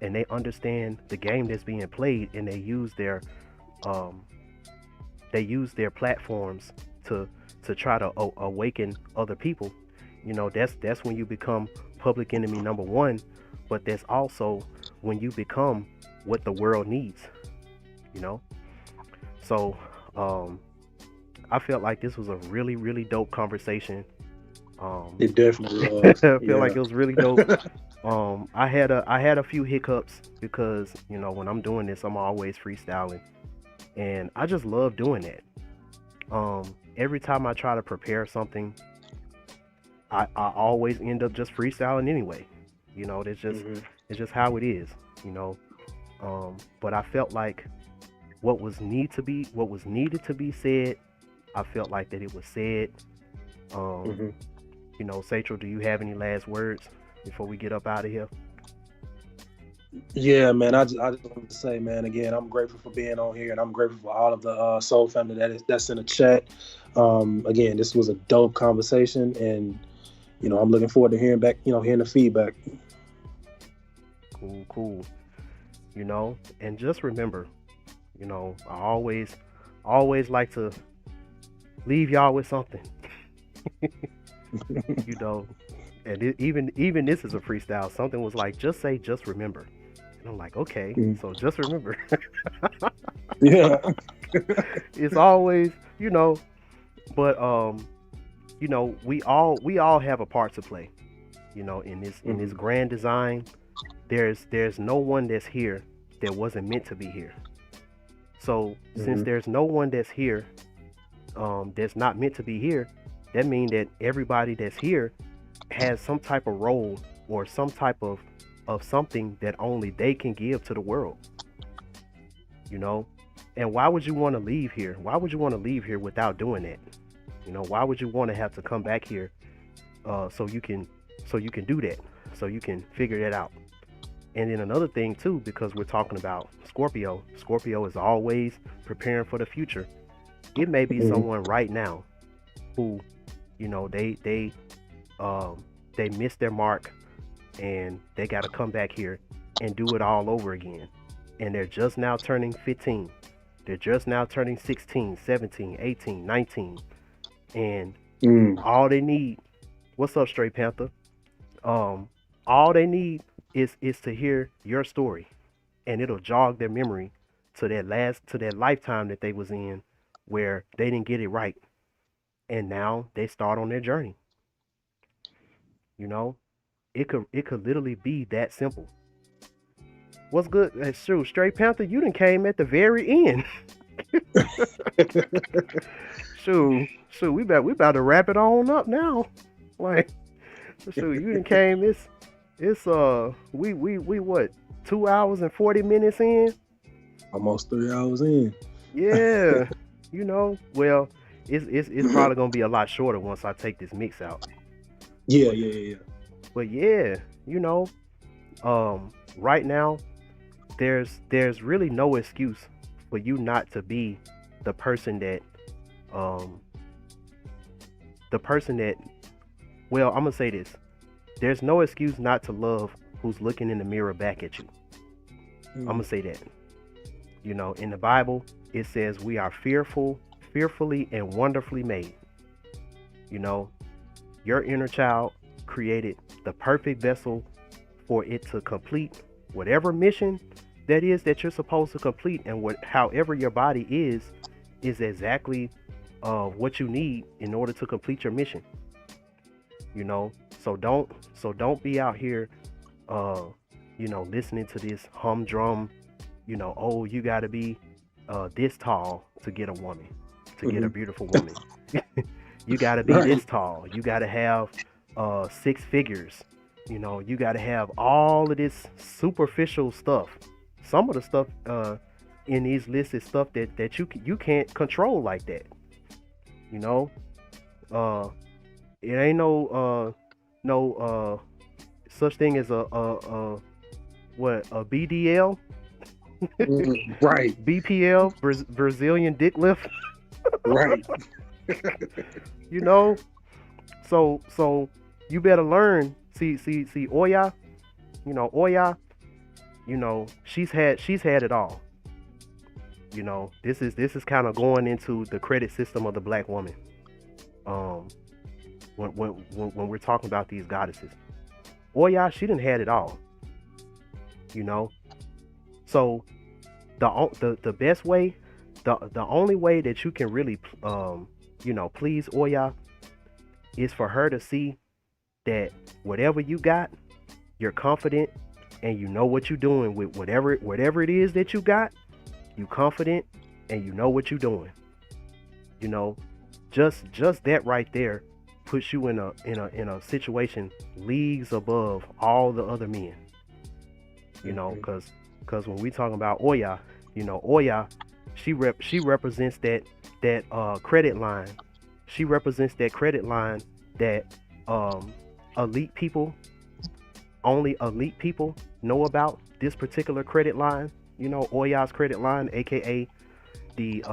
and they understand the game that's being played, and um, they use their platforms to try to awaken other people. That's when you become public enemy number one, but that's also when you become what the world needs. You know, so I felt like this was a really really dope conversation. It definitely I was. feel like it was really dope. I had a few hiccups because when I'm doing this, I'm always freestyling, and I just love doing that. Every time I try to prepare something, I always end up just freestyling anyway. That's just it's just how it is. You know, but I felt like what was needed to be said, I felt like that it was said. Um, Satchel, do you have any last words before we get up out of here? Yeah, man. I just want to say, man, again, I'm grateful for being on here, and I'm grateful for all of the Soul family that's in the chat. Again, this was a dope conversation, and I'm looking forward to hearing the feedback. Cool. And just remember, I always like to leave y'all with something. And even this is a freestyle. Something was like, just remember. And I'm like, okay, so just remember. Yeah. It's always, but we all have a part to play. In this grand design, there's no one that's here that wasn't meant to be here. So since there's no one that's here that's not meant to be here, that means that everybody that's here has some type of role or some type of something that only they can give to the world. And why would you want to leave here? Why would you want to leave here without doing that? Why would you want to have to come back here so you can do that, so you can figure that out? And then another thing too, because we're talking about Scorpio is always preparing for the future. It may be someone right now who they missed their mark, and they got to come back here and do it all over again. And they're just now turning 15. They're just now turning 16, 17, 18, 19. And all they need, what's up, Straight Panther? All they need is to hear your story, and it'll jog their memory to that lifetime that they was in where they didn't get it right. And now they start on their journey. It could literally be that simple. What's good? That's true. Straight Panther, you done came at the very end. Shoot, we about to wrap it on up now. Like, shoot, you done came. It's we what, 2 hours and 40 minutes in? Almost 3 hours in. Yeah, well, it's probably gonna be a lot shorter once I take this mix out. Yeah. But yeah, right now, there's really no excuse for you not to be the person that, well, I'm gonna say this. There's no excuse not to love who's looking in the mirror back at you. I'm gonna say that. In the Bible, it says we are fearfully and wonderfully made. Your inner child created the perfect vessel for it to complete whatever mission that is that you're supposed to complete, and however your body is exactly what you need in order to complete your mission. So don't be out here listening to this humdrum, oh, you gotta be this tall to get a woman, to get a beautiful woman. You gotta be this tall, you gotta have 6 figures, you gotta have all of this superficial stuff. Some of the stuff in these lists is stuff that you can't control like that. It ain't no such thing as a BDL, right? BPL, Brazilian dick lift, right? So you better learn. See Oya, Oya. she's had it all. This is kind of going into the credit system of the black woman. Um, when we're talking about these goddesses, Oya, she didn't had it all. You know, so the best way, the only way that you can really please Oya is for her to see that whatever you got, you're confident and you know what you're doing with whatever it is that you got. You confident and you know what you're doing. You know, just that right there puts you in a situation leagues above all the other men. Because when we talking about Oya, Oya, she represents that credit line. She represents that credit line that elite people, only elite people know about this particular credit line. Oya's credit line, aka the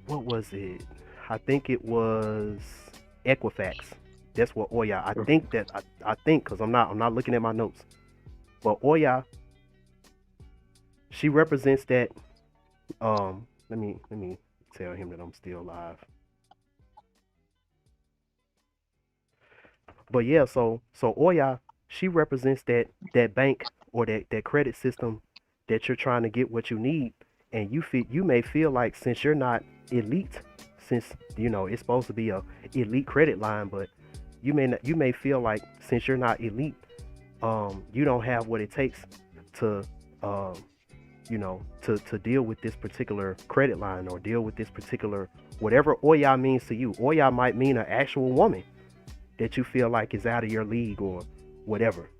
what was it? I think it was Equifax. That's what Oya. I think because I'm not looking at my notes. But Oya, she represents that. Let me tell him that I'm still live. But yeah, so Oya, she represents that bank or that credit system that you're trying to get what you need, and you may feel like, since you're not elite, since it's supposed to be a elite credit line, but you may feel like, since you're not elite, you don't have what it takes to to deal with this particular credit line, or deal with this particular whatever Oya means to you. Oya might mean an actual woman that you feel like is out of your league or whatever,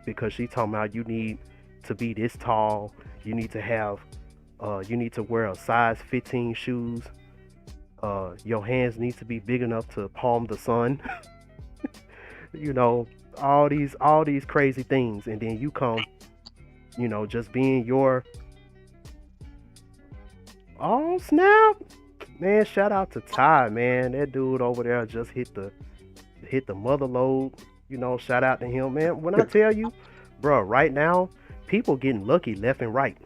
because she's talking about you need to be this tall, you need to have you need to wear a size 15 shoes, your hands need to be big enough to palm the sun. All these crazy things, and then you come, just being your, oh snap, man, shout out to Ty, man, that dude over there just hit the mother load. Shout out to him, man. When I tell you, bro, right now people getting lucky left and right.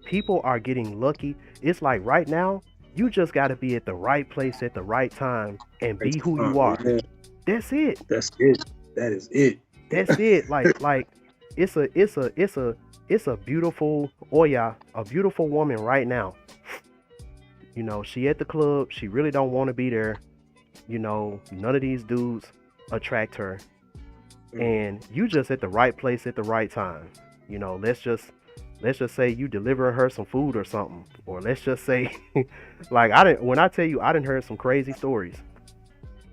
People are getting lucky. It's like right now you just got to be at the right place at the right time and be who you are. That's it. That's it. That is it. That's it. Like it's a beautiful Oya, a beautiful woman right now. She at the club. She really don't want to be there. None of these dudes attract her, and you just at the right place at the right time. Let's just say you deliver her some food or something, or let's just say, like, when I tell you, I done heard some crazy stories.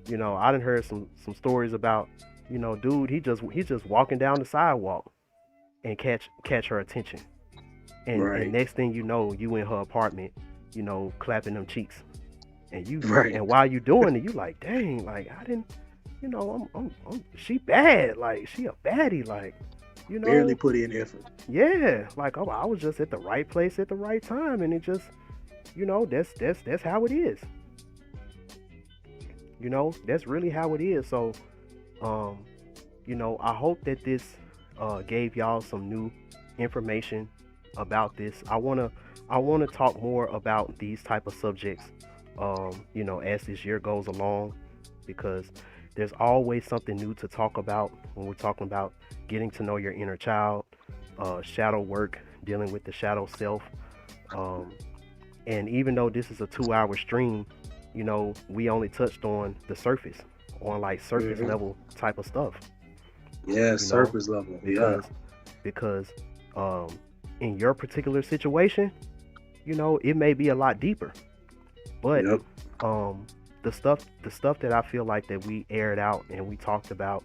I done heard some stories about, dude, he just walking down the sidewalk and catch her attention, and, right. And next thing you know, you in her apartment, clapping them cheeks. And you, right. And while you doing it, you like, dang, like, I didn't, she bad, like, she a baddie, like, barely put in effort. Yeah, like, oh, I was just at the right place at the right time, and it just, that's how it is. That's really how it is. So, I hope that this gave y'all some new information about this. I wanna talk more about these type of subjects, as this year goes along, because there's always something new to talk about when we're talking about getting to know your inner child, shadow work, dealing with the shadow self. And even though this is a 2-hour stream, we only touched on the surface, on like surface level type of stuff. Yeah, surface level. Because in your particular situation, it may be a lot deeper. But the stuff that I feel like that we aired out and we talked about,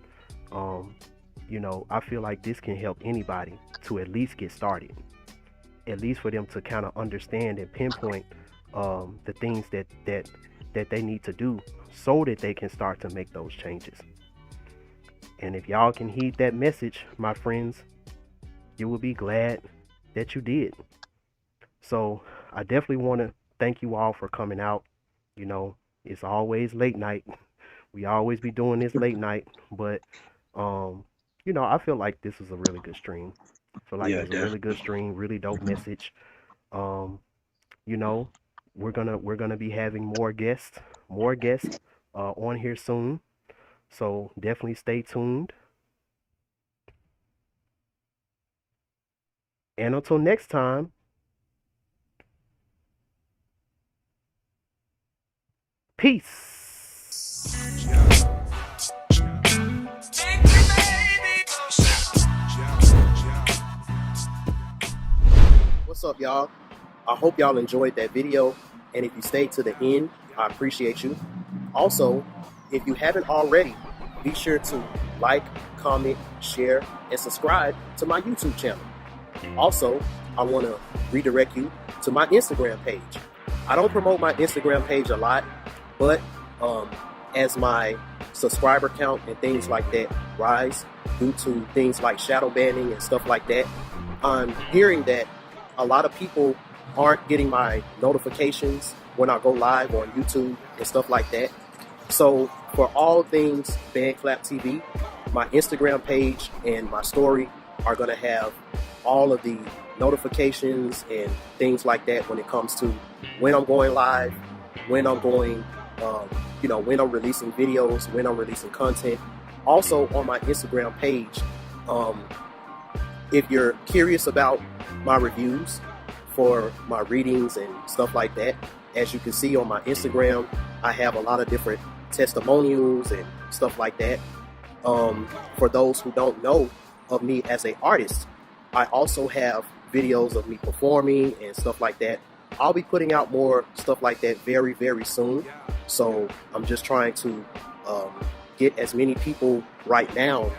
I feel like this can help anybody to at least get started, at least for them to kind of understand and pinpoint the things that they need to do so that they can start to make those changes. And if y'all can heed that message, my friends, you will be glad that you did. So I definitely want to thank you all for coming out. It's always late night. We always be doing this late night, but you know, I feel like this was a really good stream. I feel like it Yeah, was a really definitely. good stream, really dope message. Um, you know, we're gonna be having more guests on here soon. So definitely stay tuned. And until next time, peace. What's up, y'all? I hope y'all enjoyed that video. And if you stayed to the end, I appreciate you. Also, if you haven't already, be sure to like, comment, share, and subscribe to my YouTube channel. Also, I want to redirect you to my Instagram page. I don't promote my Instagram page a lot, but as my subscriber count and things like that rise due to things like shadow banning and stuff like that, I'm hearing that a lot of people aren't getting my notifications when I go live on YouTube and stuff like that. So for all things BandClap TV, my Instagram page and my story are going to have all of the notifications and things like that when it comes to when I'm going live, when I'm going, when I'm releasing videos, when I'm releasing content. Also on my Instagram page, if you're curious about my reviews for my readings and stuff like that, as you can see on my Instagram, I have a lot of different testimonials and stuff like that. For those who don't know of me as an artist, I also have videos of me performing and stuff like that. I'll be putting out more stuff like that very, very soon. So I'm just trying to get as many people right now